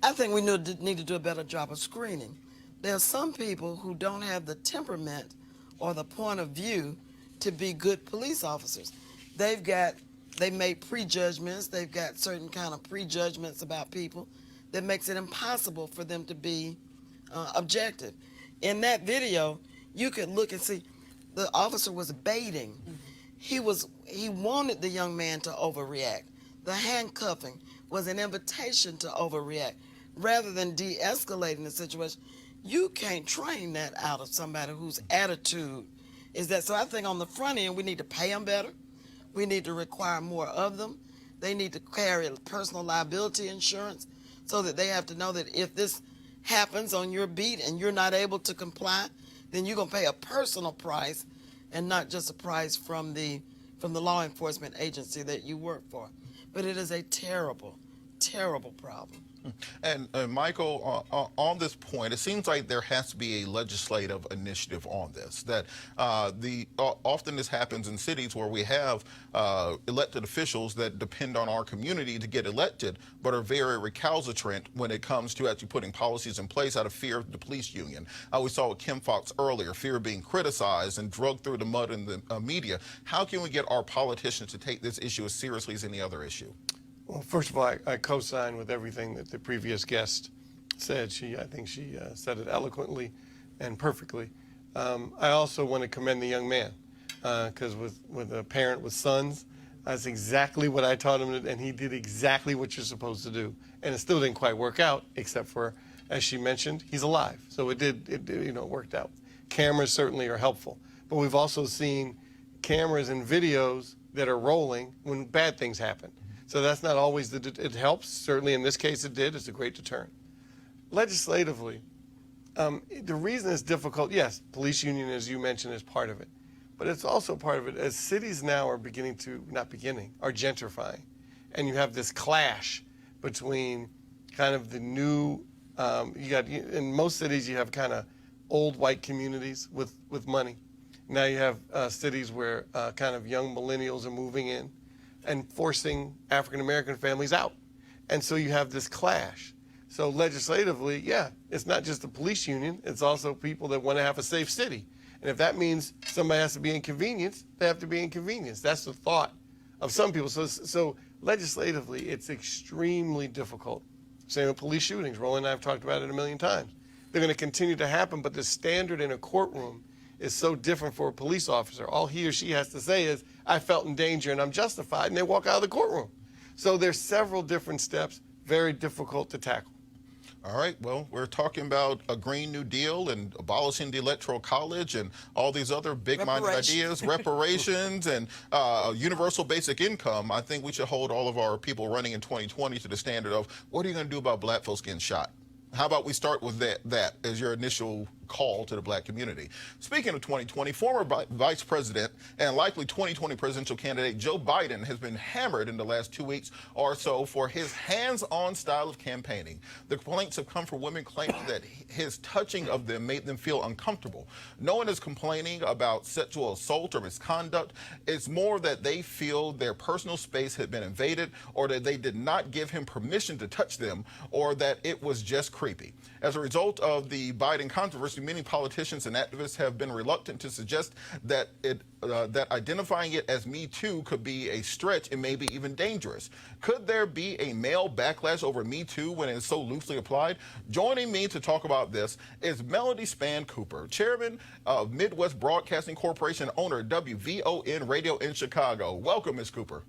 I think we need to do a better job of screening. There are some people who don't have the temperament or the point of view to be good police officers. They make prejudgments. They've got certain kind of prejudgments about people that makes it impossible for them to be objective. In that video, you could look and see the officer was baiting. He wanted the young man to overreact. The handcuffing was an invitation to overreact rather than de-escalating the situation. You can't train that out of somebody whose attitude is that. So I think on the front end, we need to pay them better. We need to require more of them. They need to carry personal liability insurance so that they have to know that if this happens on your beat and you're not able to comply, then you're going to pay a personal price and not just a price from the law enforcement agency that you work for. But it is a terrible, terrible problem. And Michael, on this point, it seems like there has to be a legislative initiative on this. That often this happens in cities where we have elected officials that depend on our community to get elected, but are very recalcitrant when it comes to actually putting policies in place out of fear of the police union. We saw with Kim Foxx earlier, fear of being criticized and dragged through the mud in the media. How can we get our politicians to take this issue as seriously as any other issue? Well, first of all, I co-sign with everything that the previous guest said. I think she said it eloquently and perfectly. I also want to commend the young man because with a parent with sons, that's exactly what I taught him, and he did exactly what you're supposed to do. And it still didn't quite work out, except for, as she mentioned, he's alive. So it worked out. Cameras certainly are helpful, but we've also seen cameras and videos that are rolling when bad things happen. So that's not always it helps. Certainly in this case it did. It's a great deterrent. Legislatively, the reason it's difficult, yes, police union, as you mentioned, is part of it. But it's also part of it as cities now are are gentrifying. And you have this clash between kind of the new, in most cities you have kind of old white communities with money. Now you have cities where kind of young millennials are moving in and forcing African-American families out. And so you have this clash. So legislatively, yeah, it's not just the police union, it's also people that want to have a safe city. And if that means somebody has to be inconvenienced, they have to be inconvenienced. That's the thought of some people. So legislatively, it's extremely difficult. Same with police shootings. Roland and I have talked about it a million times. They're going to continue to happen, but the standard in a courtroom is so different for a police officer. All he or she has to say is, I felt in danger and I'm justified, and they walk out of the courtroom. So there's several different steps, very difficult to tackle. All right, well, we're talking about a Green New Deal and abolishing the Electoral College and all these other big-minded ideas, reparations and universal basic income. I think we should hold all of our people running in 2020 to the standard of, what are you going to do about black folks getting shot? How about we start with that as your initial call to the black community? Speaking of 2020, former Vice President and likely 2020 presidential candidate Joe Biden has been hammered in the last 2 weeks or so for his hands-on style of campaigning. The complaints have come from women claiming that his touching of them made them feel uncomfortable. No one is complaining about sexual assault or misconduct. It's more that they feel their personal space had been invaded, or that they did not give him permission to touch them, or that it was just creepy. As a result of the Biden controversy, many politicians and activists have been reluctant to suggest that that identifying it as Me Too could be a stretch and maybe even dangerous. Could there be a male backlash over Me Too when it's so loosely applied? Joining me to talk about this is Melody Spann Cooper, chairman of Midwest Broadcasting Corporation, owner of WVON Radio in Chicago. Welcome, Ms. Cooper.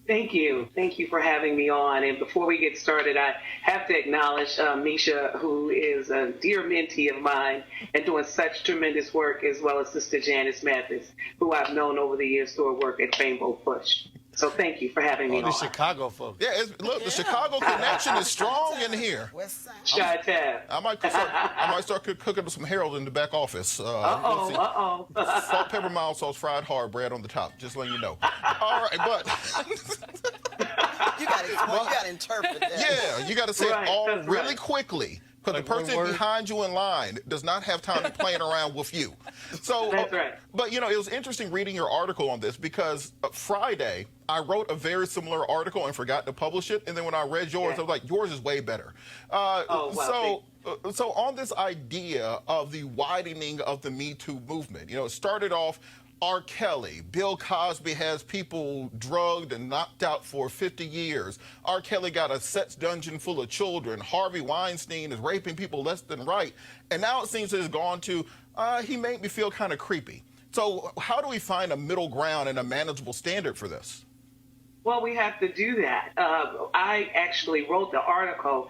Thank you. Thank you for having me on. And before we get started, I have to acknowledge Misha, who is a dear mentee of mine and doing such tremendous work, as well as Sister Janice Mathis, who I've known over the years through her work at Rainbow Push. So thank you for having me on. The Chicago folks. Yeah, look, the Chicago connection is strong in here. I might start cooking some Harold in the back office. Salt, pepper, mild sauce, fried hard bread on the top. Just letting you know. All right, but you got to interpret that. Yeah, you got to say it all really quickly. Because the person behind you in line does not have time to playing around with you. So, that's right. But, you know, it was interesting reading your article on this, because Friday I wrote a very similar article and forgot to publish it. And then when I read yours, I was like, yours is way better. So on this idea of the widening of the Me Too movement, you know, it started off R. Kelly. Bill Cosby has people drugged and knocked out for 50 years. R. Kelly got a sex dungeon full of children. Harvey Weinstein is raping people left and right. And now it seems it's gone to, he made me feel kind of creepy. So how do we find a middle ground and a manageable standard for this? Well, we have to do that. I actually wrote the article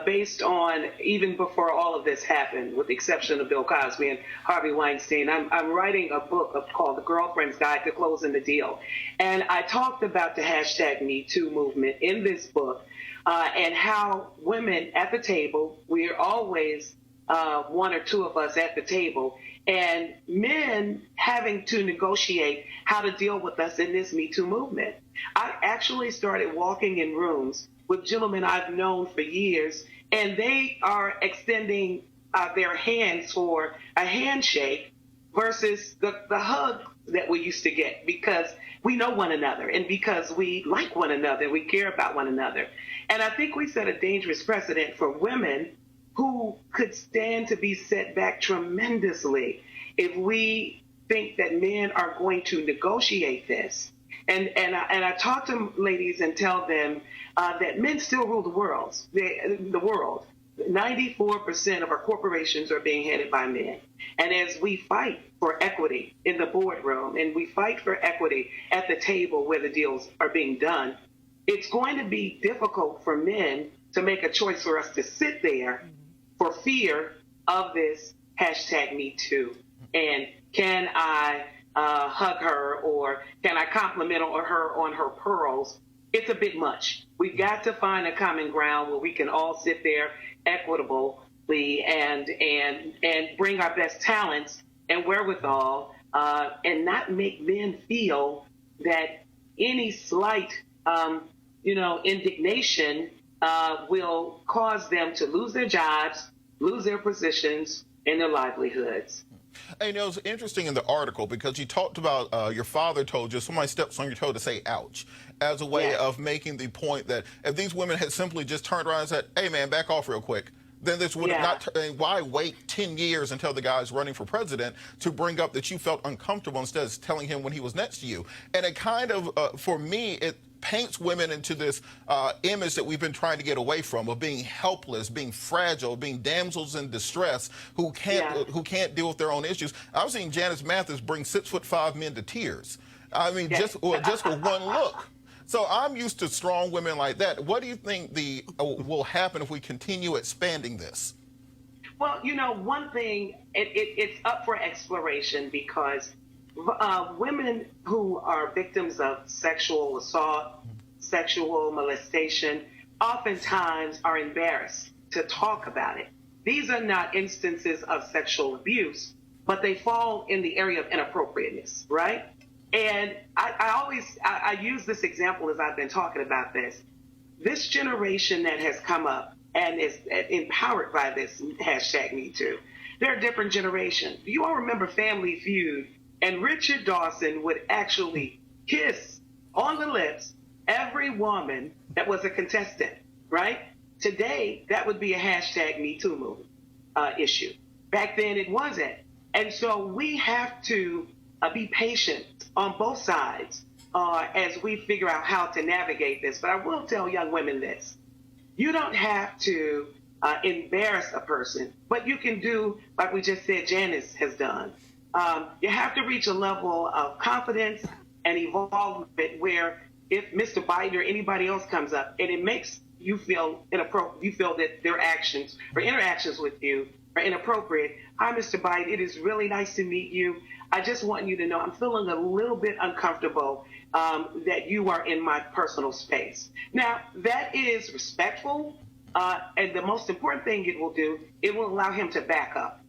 based on, even before all of this happened, with the exception of Bill Cosby and Harvey Weinstein. I'm writing a book called The Girlfriend's Guide to Closing the Deal. And I talked about the hashtag Me Too movement in this book and how women at the table, we are always one or two of us at the table, and men having to negotiate how to deal with us in this Me Too movement. I actually started walking in rooms with gentlemen I've known for years, and they are extending their hands for a handshake versus the hug that we used to get, because we know one another and because we like one another, we care about one another. And I think we set a dangerous precedent for women who could stand to be set back tremendously if we think that men are going to negotiate this. And I talk to ladies and tell them that men still rule the world. 94% of our corporations are being headed by men. And as we fight for equity in the boardroom and we fight for equity at the table where the deals are being done, it's going to be difficult for men to make a choice for us to sit there for fear of this hashtag Me Too. And can I hug her, or can I compliment her on her pearls? It's a bit much. We've got to find a common ground where we can all sit there equitably and bring our best talents and wherewithal, and not make men feel that any slight, indignation will cause them to lose their jobs, lose their positions, and their livelihoods. And it was interesting in the article because you talked about your father told you, somebody steps on your toe to say ouch, as a way of making the point that if these women had simply just turned around and said, hey man, back off real quick, then this would have not. Why wait 10 years until the guy's running for president to bring up that you felt uncomfortable instead of telling him when he was next to you? And it kind of, for me, it paints women into this image that we've been trying to get away from, of being helpless, being fragile, being damsels in distress who can't deal with their own issues. I've seen Janice Mathis bring 6'5" men to tears. I mean, just with one look. So I'm used to strong women like that. What do you think will happen if we continue expanding this? Well, you know, one thing, it's up for exploration because women who are victims of sexual assault, sexual molestation, oftentimes are embarrassed to talk about it. These are not instances of sexual abuse, but they fall in the area of inappropriateness, right? And I use this example as I've been talking about this. This generation that has come up and is empowered by this #MeToo, they're a different generation. You all remember Family Feud, and Richard Dawson would actually kiss on the lips every woman that was a contestant, right? Today, that would be a #MeToo movement issue. Back then, it wasn't. And so we have to be patient on both sides as we figure out how to navigate this. But I will tell young women this. You don't have to embarrass a person, but you can do, like we just said Janice has done. You have to reach a level of confidence and evolvement where if Mr. Biden or anybody else comes up and it makes you feel inappropriate, you feel that their actions or interactions with you are inappropriate. Hi, Mr. Biden, it is really nice to meet you. I just want you to know I'm feeling a little bit uncomfortable that you are in my personal space. Now, that is respectful, and the most important thing it will do, it will allow him to back up.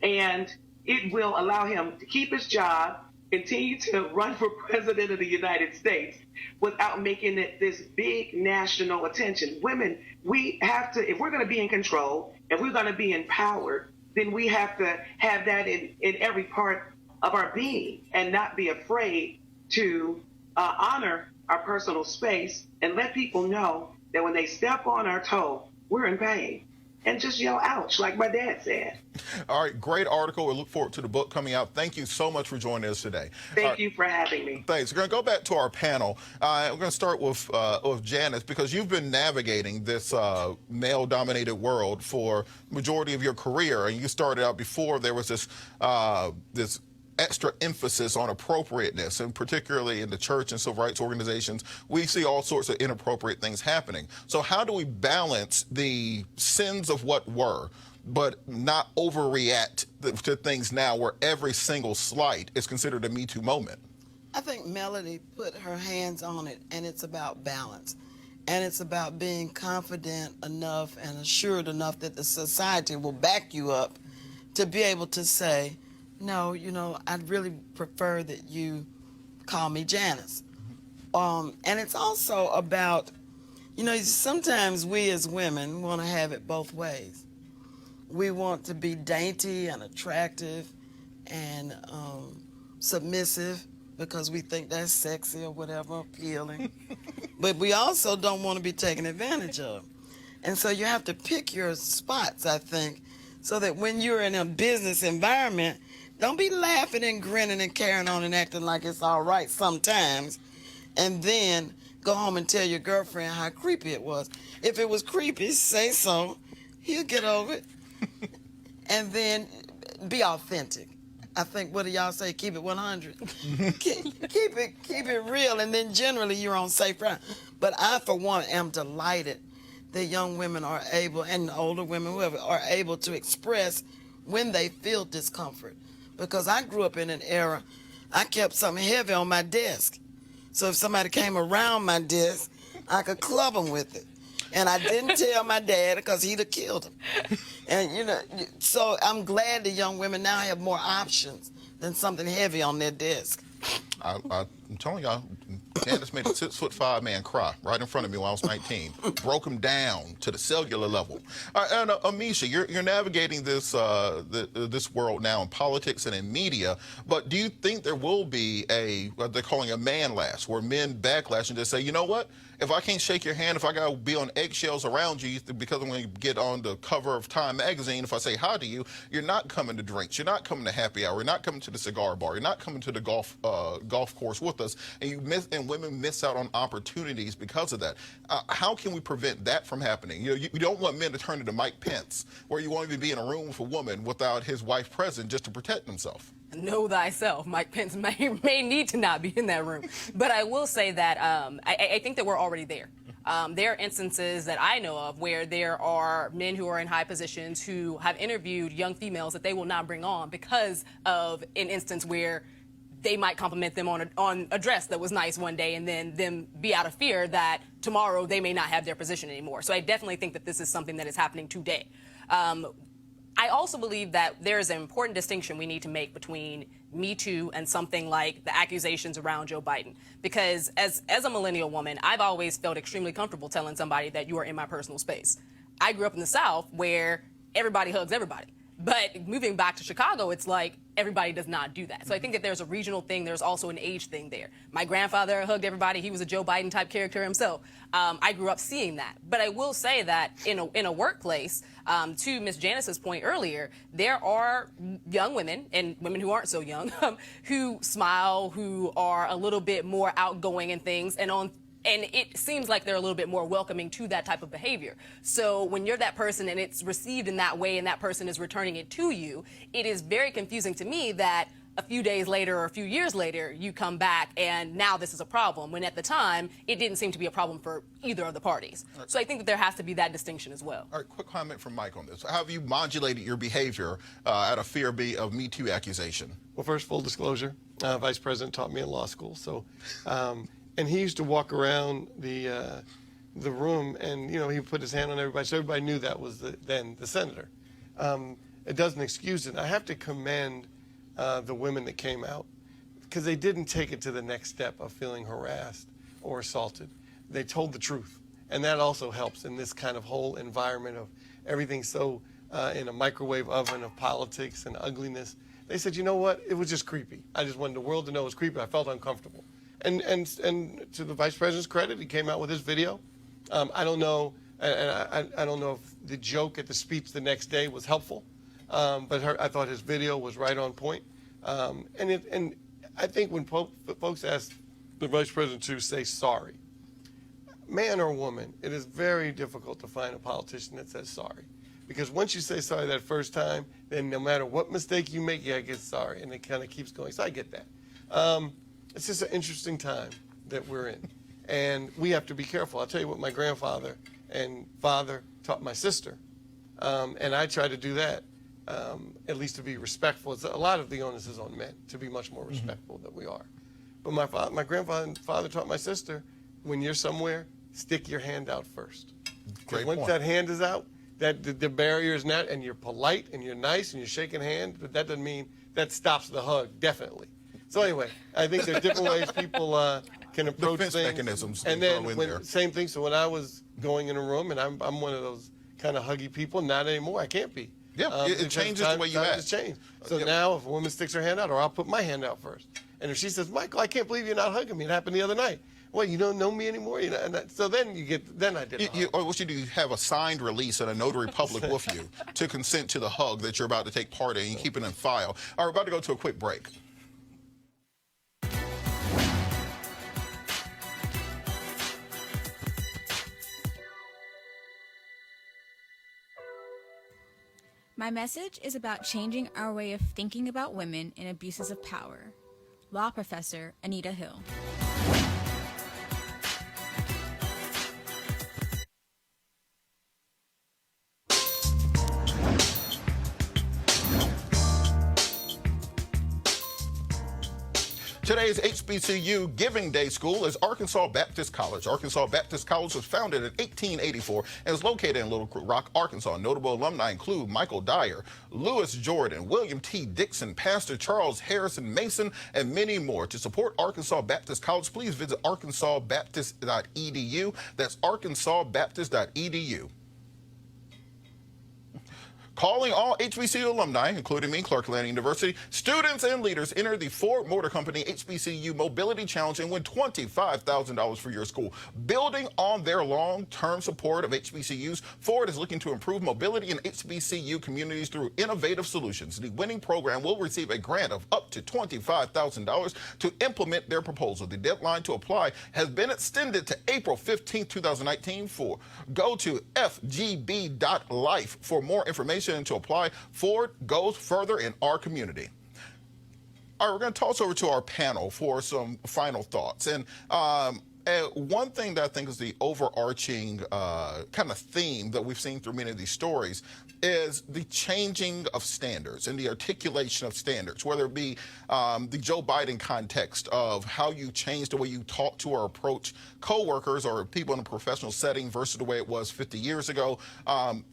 And it will allow him to keep his job, continue to run for president of the United States without making it this big national attention. Women, we have to, if we're going to be in control, if we're going to be empowered, then we have to have that in every part of our being and not be afraid to honor our personal space and let people know that when they step on our toe, we're in pain. And just yell, ouch, like my dad said. All right, great article. We look forward to the book coming out. Thank you so much for joining us today. Thank you for having me. Thanks. We're going to go back to our panel. We're going to start with Janice, because you've been navigating this male-dominated world for the majority of your career, and you started out before there was this this extra emphasis on appropriateness, and particularly in the church and civil rights organizations, we see all sorts of inappropriate things happening. So how do we balance the sins of what were, but not overreact to things now where every single slight is considered a Me Too moment? I think Melody put her hands on it, and it's about balance. And it's about being confident enough and assured enough that the society will back you up to be able to say, no, you know, I'd really prefer that you call me Janice. And it's also about, you know, sometimes we as women want to have it both ways. We want to be dainty and attractive and submissive because we think that's sexy or whatever, appealing. But we also don't want to be taken advantage of. And so you have to pick your spots, I think, so that when you're in a business environment, don't be laughing and grinning and carrying on and acting like it's all right sometimes, and then go home and tell your girlfriend how creepy it was. If it was creepy, say so. He'll get over it. And then be authentic. I think, what do y'all say? Keep it 100. keep it real, and then generally you're on safe ground. But I, for one, am delighted that young women are able, and older women, whoever, are able to express when they feel discomfort. Because I grew up in an era, I kept something heavy on my desk. So if somebody came around my desk, I could club them with it. And I didn't tell my dad because he'd have killed him. And, you know, so I'm glad the young women now have more options than something heavy on their desk. I'm telling y'all, Candace made a 6'5" man cry right in front of me when I was 19. Broke him down to the cellular level. And Amisha, you're navigating this this world now in politics and in media. But do you think there will be what they're calling a man lash, where men backlash and just say, you know what? if I can't shake your hand, if I got to be on eggshells around you because I'm going to get on the cover of Time magazine, if I say hi to you, you're not coming to drinks, you're not coming to happy hour, you're not coming to the cigar bar, you're not coming to the golf course with us, and women miss out on opportunities because of that. How can we prevent that from happening? You don't want men to turn into Mike Pence, where you won't even be in a room with a woman without his wife present just to protect himself. Know thyself. Mike Pence may need to not be in that room. But I will say that I think that we're already there. There are instances that I know of where there are men who are in high positions who have interviewed young females that they will not bring on because of an instance where they might compliment them on a dress that was nice one day and then them be out of fear that tomorrow they may not have their position anymore. So I definitely think that this is something that is happening today. I also believe that there is an important distinction we need to make between Me Too and something like the accusations around Joe Biden. Because as a millennial woman, I've always felt extremely comfortable telling somebody that you are in my personal space. I grew up in the South where everybody hugs everybody. But moving back to Chicago, it's like everybody does not do that. So I think that there's a regional thing. There's also an age thing there. My grandfather hugged everybody. He was a Joe Biden type character himself. I grew up seeing that. But I will say that in a workplace, to Ms. Janice's point earlier, there are young women and women who aren't so young who smile, who are a little bit more outgoing in things, and it seems like they're a little bit more welcoming to that type of behavior. So when you're that person and it's received in that way and that person is returning it to you, it is very confusing to me that a few days later or a few years later, you come back and now this is a problem, when at the time, it didn't seem to be a problem for either of the parties. Right. So I think that there has to be that distinction as well. All right, quick comment from Mike on this. How have you modulated your behavior out of fear of Me Too accusation? Well, first, full disclosure, Vice President taught me in law school, so... and he used to walk around the room, and he would put his hand on everybody, so everybody knew that was the senator. It doesn't excuse it. I have to commend the women that came out because they didn't take it to the next step of feeling harassed or assaulted. They told the truth, and that also helps in this kind of whole environment of everything so in a microwave oven of politics and ugliness. They said, you know what? It was just creepy. I just wanted the world to know it was creepy. I felt uncomfortable. And to the Vice President's credit, he came out with his video. I don't know, and I don't know if the joke at the speech the next day was helpful, but I thought his video was right on point. And I think when folks ask the Vice President to say sorry, man or woman, it is very difficult to find a politician that says sorry. Because once you say sorry that first time, then no matter what mistake you make, you get sorry, and it kind of keeps going. So I get that. It's just an interesting time that we're in, and we have to be careful. I'll tell you what my grandfather and father taught my sister, and I try to do that, at least to be respectful. A lot of the onus is on men to be much more respectful than we are. But my grandfather and father taught my sister, when you're somewhere, stick your hand out first. Because once that hand is out, that the barrier is not, and you're polite and you're nice and you're shaking hands, but that doesn't mean that stops the hug, definitely. So anyway, I think there are different ways people can approach defense things. mechanisms. And then same thing. So when I was going in a room, and I'm one of those kind of huggy people, not anymore. I can't be. Yeah, it changes the way you act. Change. So now if a woman sticks her hand out, or I'll put my hand out first. And if she says, Michael, I can't believe you're not hugging me. It happened the other night. Well, you don't know me anymore. So then I did. Or what you do, you have a signed release and a notary public with you to consent to the hug that you're about to take part in. You keep it in file. All right, we're about to go to a quick break. My message is about changing our way of thinking about women in abuses of power. Law professor Anita Hill. Today's HBCU Giving Day School is Arkansas Baptist College. Arkansas Baptist College was founded in 1884 and is located in Little Rock, Arkansas. Notable alumni include Michael Dyer, Lewis Jordan, William T. Dixon, Pastor Charles Harrison Mason, and many more. To support Arkansas Baptist College, please visit arkansasbaptist.edu. That's arkansasbaptist.edu. Calling all HBCU alumni, including me, Clark Atlanta University, students and leaders enter the Ford Motor Company HBCU Mobility Challenge and win $25,000 for your school. Building on their long-term support of HBCUs, Ford is looking to improve mobility in HBCU communities through innovative solutions. The winning program will receive a grant of up to $25,000 to implement their proposal. The deadline to apply has been extended to April 15, 2019. Go to fgb.life for more information and to apply. Ford goes further in our community. All right, we're going to toss over to our panel for some final thoughts. And one thing that I think is the overarching kind of theme that we've seen through many of these stories is the changing of standards and the articulation of standards, whether it be the Joe Biden context of how you change the way you talk to or approach coworkers or people in a professional setting versus the way it was 50 years ago.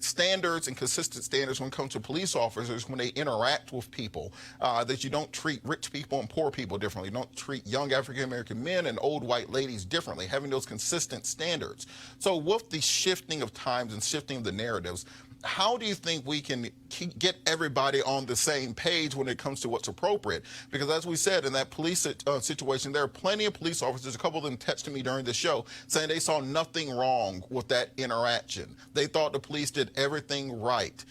Standards and consistent standards when it comes to police officers when they interact with people, that you don't treat rich people and poor people differently. You don't treat young African-American men and old white ladies differently, having those consistent standards. So with the shifting of times and shifting of the narratives, how do you think we can get everybody on the same page when it comes to what's appropriate? Because as we said, in that police situation, there are plenty of police officers, a couple of them texted me during the show, saying they saw nothing wrong with that interaction. They thought the police did everything right.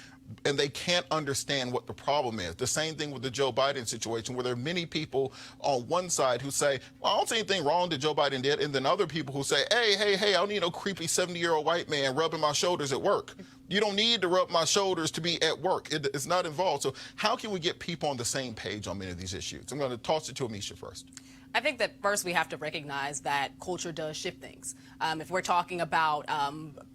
And they can't understand what the problem is. The same thing with the Joe Biden situation, where there are many people on one side who say, well, I don't see anything wrong that Joe Biden did, and then other people who say, hey, I don't need no creepy 70-year-old white man rubbing my shoulders at work. You don't need to rub my shoulders to be at work. It's not involved. So how can we get people on the same page on many of these issues? I'm going to toss it to Amisha first. I think that first we have to recognize that culture does shift things. If we're talking about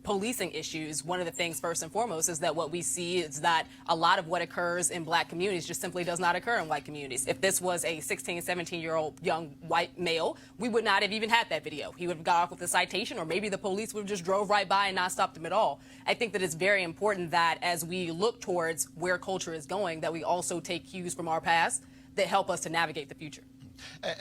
policing issues, one of the things first and foremost is that what we see is that a lot of what occurs in black communities just simply does not occur in white communities. If this was a 16, 17-year-old young white male, we would not have even had that video. He would have got off with a citation, or maybe the police would have just drove right by and not stopped him at all. I think that it's very important that as we look towards where culture is going, that we also take cues from our past that help us to navigate the future.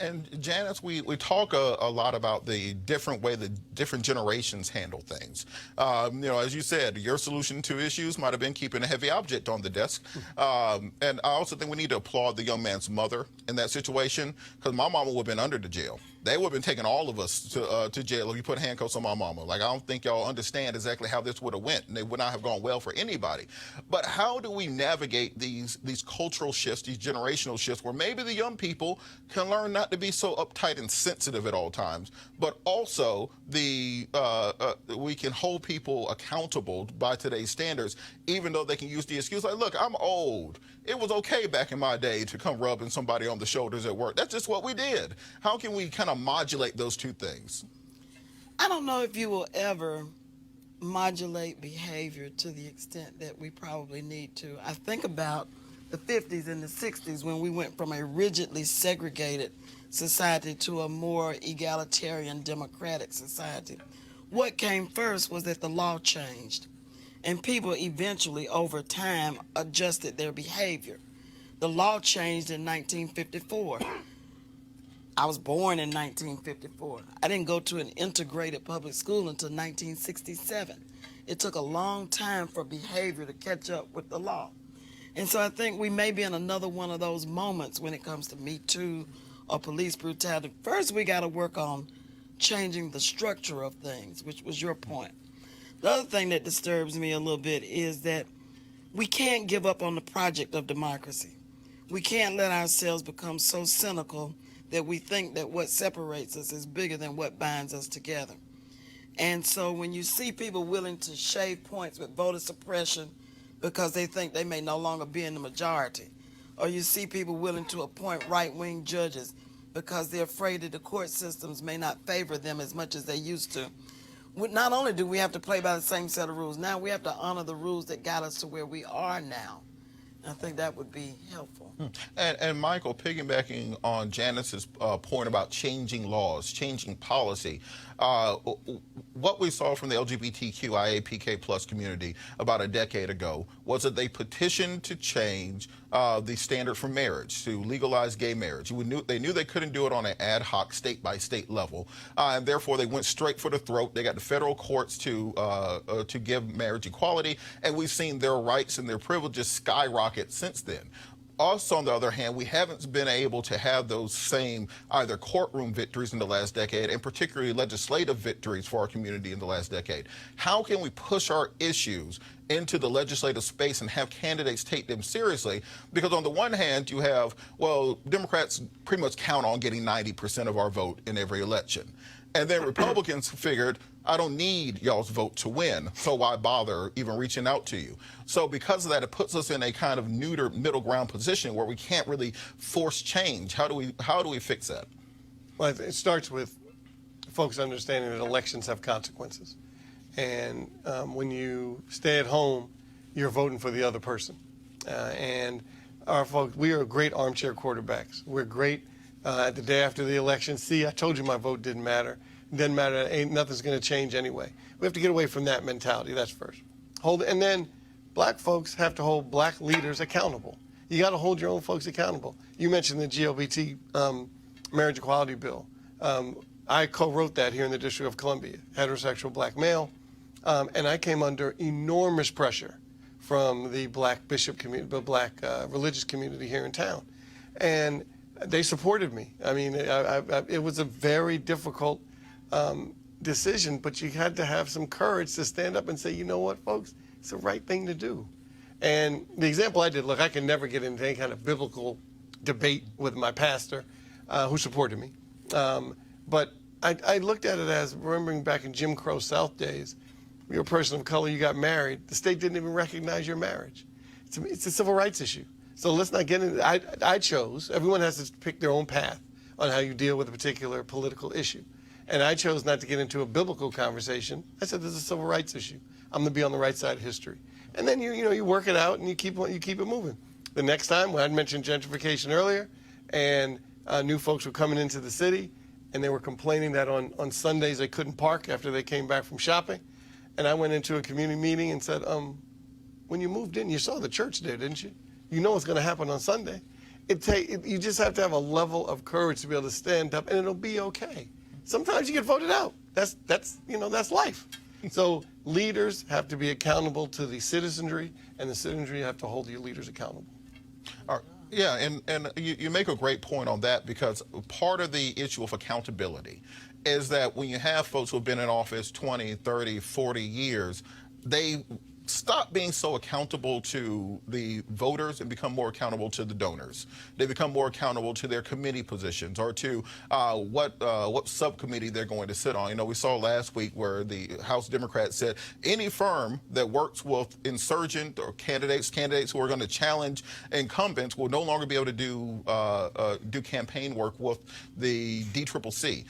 And Janice, we talk a lot about the different way the different generations handle things. As you said, your solution to issues might have been keeping a heavy object on the desk. And I also think we need to applaud the young man's mother in that situation, because my mama would have been under the jail. They would have been taking all of us to jail if you put handcuffs on my mama. Like, I don't think y'all understand exactly how this would have went, and it would not have gone well for anybody. But how do we navigate these cultural shifts, these generational shifts, where maybe the young people can learn not to be so uptight and sensitive at all times, but also we can hold people accountable by today's standards, even though they can use the excuse like, look, I'm old. It was okay back in my day to come rubbing somebody on the shoulders at work. That's just what we did. How can we kind of modulate those two things? I don't know if you will ever modulate behavior to the extent that we probably need to. I think about the 50s and the 60s when we went from a rigidly segregated society to a more egalitarian democratic society. What came first was that the law changed, and people eventually over time adjusted their behavior. The law changed in 1954. I was born in 1954. I didn't go to an integrated public school until 1967. It took a long time for behavior to catch up with the law. And so I think we may be in another one of those moments when it comes to Me Too or police brutality. First, we got to work on changing the structure of things, which was your point. The other thing that disturbs me a little bit is that we can't give up on the project of democracy. We can't let ourselves become so cynical that we think that what separates us is bigger than what binds us together. And so when you see people willing to shave points with voter suppression because they think they may no longer be in the majority, or you see people willing to appoint right-wing judges because they're afraid that the court systems may not favor them as much as they used to, not only do we have to play by the same set of rules, now we have to honor the rules that got us to where we are now. I think that would be helpful. And Michael, piggybacking on Janice's point about changing laws, changing policy, what we saw from the LGBTQIA PK+ community about a decade ago was that they petitioned to change the standard for marriage, to legalize gay marriage. They knew they couldn't do it on an ad hoc state-by-state level, and therefore they went straight for the throat. They got the federal courts to give marriage equality, and we've seen their rights and their privileges skyrocket since then. Also, on the other hand, we haven't been able to have those same either courtroom victories in the last decade, and particularly legislative victories for our community in the last decade. How can we push our issues into the legislative space and have candidates take them seriously? Because on the one hand, you have, well, Democrats pretty much count on getting 90% of our vote in every election. And then Republicans figured, I don't need y'all's vote to win, so why bother even reaching out to you? So because of that, it puts us in a kind of neuter middle ground position where we can't really force change. How do we fix that? Well, it starts with folks understanding that elections have consequences. And when you stay at home, you're voting for the other person. And our folks, we are great armchair quarterbacks. We're great at the day after the election. See, I told you my vote didn't matter. It doesn't matter. Nothing's going to change anyway. We have to get away from that mentality. That's first. And then black folks have to hold black leaders accountable. You got to hold your own folks accountable. You mentioned the GLBT marriage equality bill. I co-wrote that here in the District of Columbia, heterosexual black male. And I came under enormous pressure from the black bishop community, the black religious community here in town. And they supported me. I mean, it was a very difficult decision, but you had to have some courage to stand up and say, you know what, folks, it's the right thing to do. And the example I did, look, I can never get into any kind of biblical debate with my pastor who supported me. But I looked at it as, remembering back in Jim Crow South days, you're a person of color, you got married, the state didn't even recognize your marriage. It's a civil rights issue. So let's not get into it. I chose, everyone has to pick their own path on how you deal with a particular political issue. And I chose not to get into a biblical conversation. I said, this is a civil rights issue. I'm going to be on the right side of history. And then you work it out and you keep it moving. The next time, when I mentioned gentrification earlier, and new folks were coming into the city, and they were complaining that on Sundays they couldn't park after they came back from shopping. And I went into a community meeting and said, when you moved in, you saw the church there, didn't you? You know what's going to happen on Sunday. You just have to have a level of courage to be able to stand up, and it'll be okay. Sometimes you get voted out. That's life. So leaders have to be accountable to the citizenry, and the citizenry have to hold your leaders accountable. All right. Yeah, and you make a great point on that, because part of the issue of accountability is that when you have folks who have been in office 20, 30, 40 years, they stop being so accountable to the voters and become more accountable to the donors. They become more accountable to their committee positions or to what subcommittee they're going to sit on. You know, we saw last week where the House Democrats said any firm that works with insurgent or candidates who are going to challenge incumbents will no longer be able to do campaign work with the DCCC.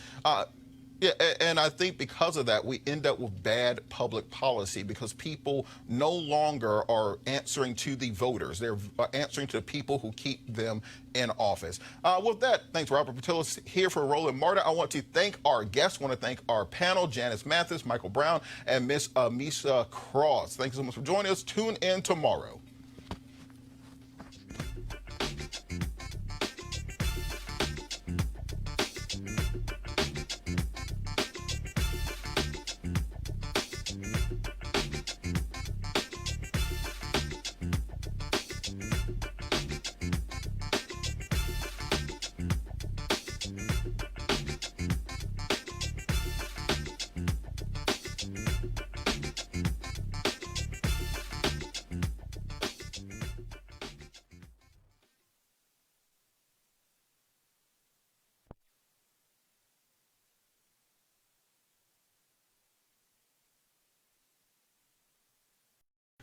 Yeah, and I think because of that, we end up with bad public policy, because people no longer are answering to the voters. They're answering to the people who keep them in office. With that, thanks, Robert Patillas here for Roland Martin. I want to thank our guests. I want to thank our panel, Janice Mathis, Michael Brown, and Miss Misha Cross. Thank you so much for joining us. Tune in tomorrow.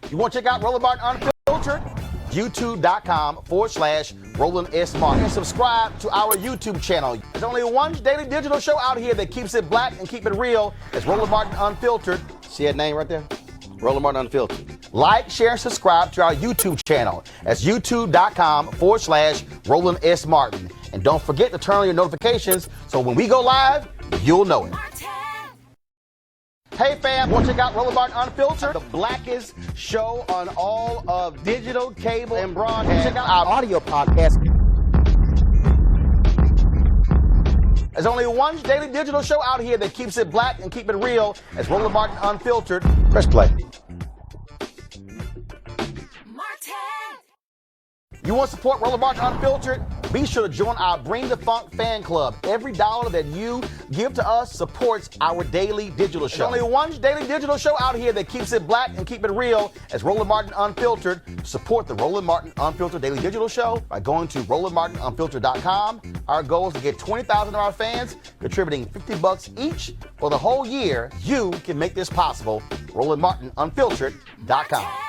You want to check out Roland Martin Unfiltered? YouTube.com/Roland S. Martin. And subscribe to our YouTube channel. There's only one daily digital show out here that keeps it black and keep it real. It's Roland Martin Unfiltered. See that name right there? Roland Martin Unfiltered. Like, share, and subscribe to our YouTube channel. That's YouTube.com/Roland S. Martin. And don't forget to turn on your notifications so when we go live, you'll know it. Hey fam, want to check out Roland Martin Unfiltered, the blackest show on all of digital, cable, and broadcast. Check out our audio podcast. There's only one daily digital show out here that keeps it black and keep it real. It's Roland Martin Unfiltered. Press play. You want to support Roland Martin Unfiltered? Be sure to join our Bring the Funk fan club. Every dollar that you give to us supports our daily digital show. There's only one daily digital show out here that keeps it black and keep it real. It's Roland Martin Unfiltered. Support the Roland Martin Unfiltered daily digital show by going to RolandMartinUnfiltered.com. Our goal is to get 20,000 of our fans contributing $50 each for the whole year. You can make this possible. RolandMartinUnfiltered.com.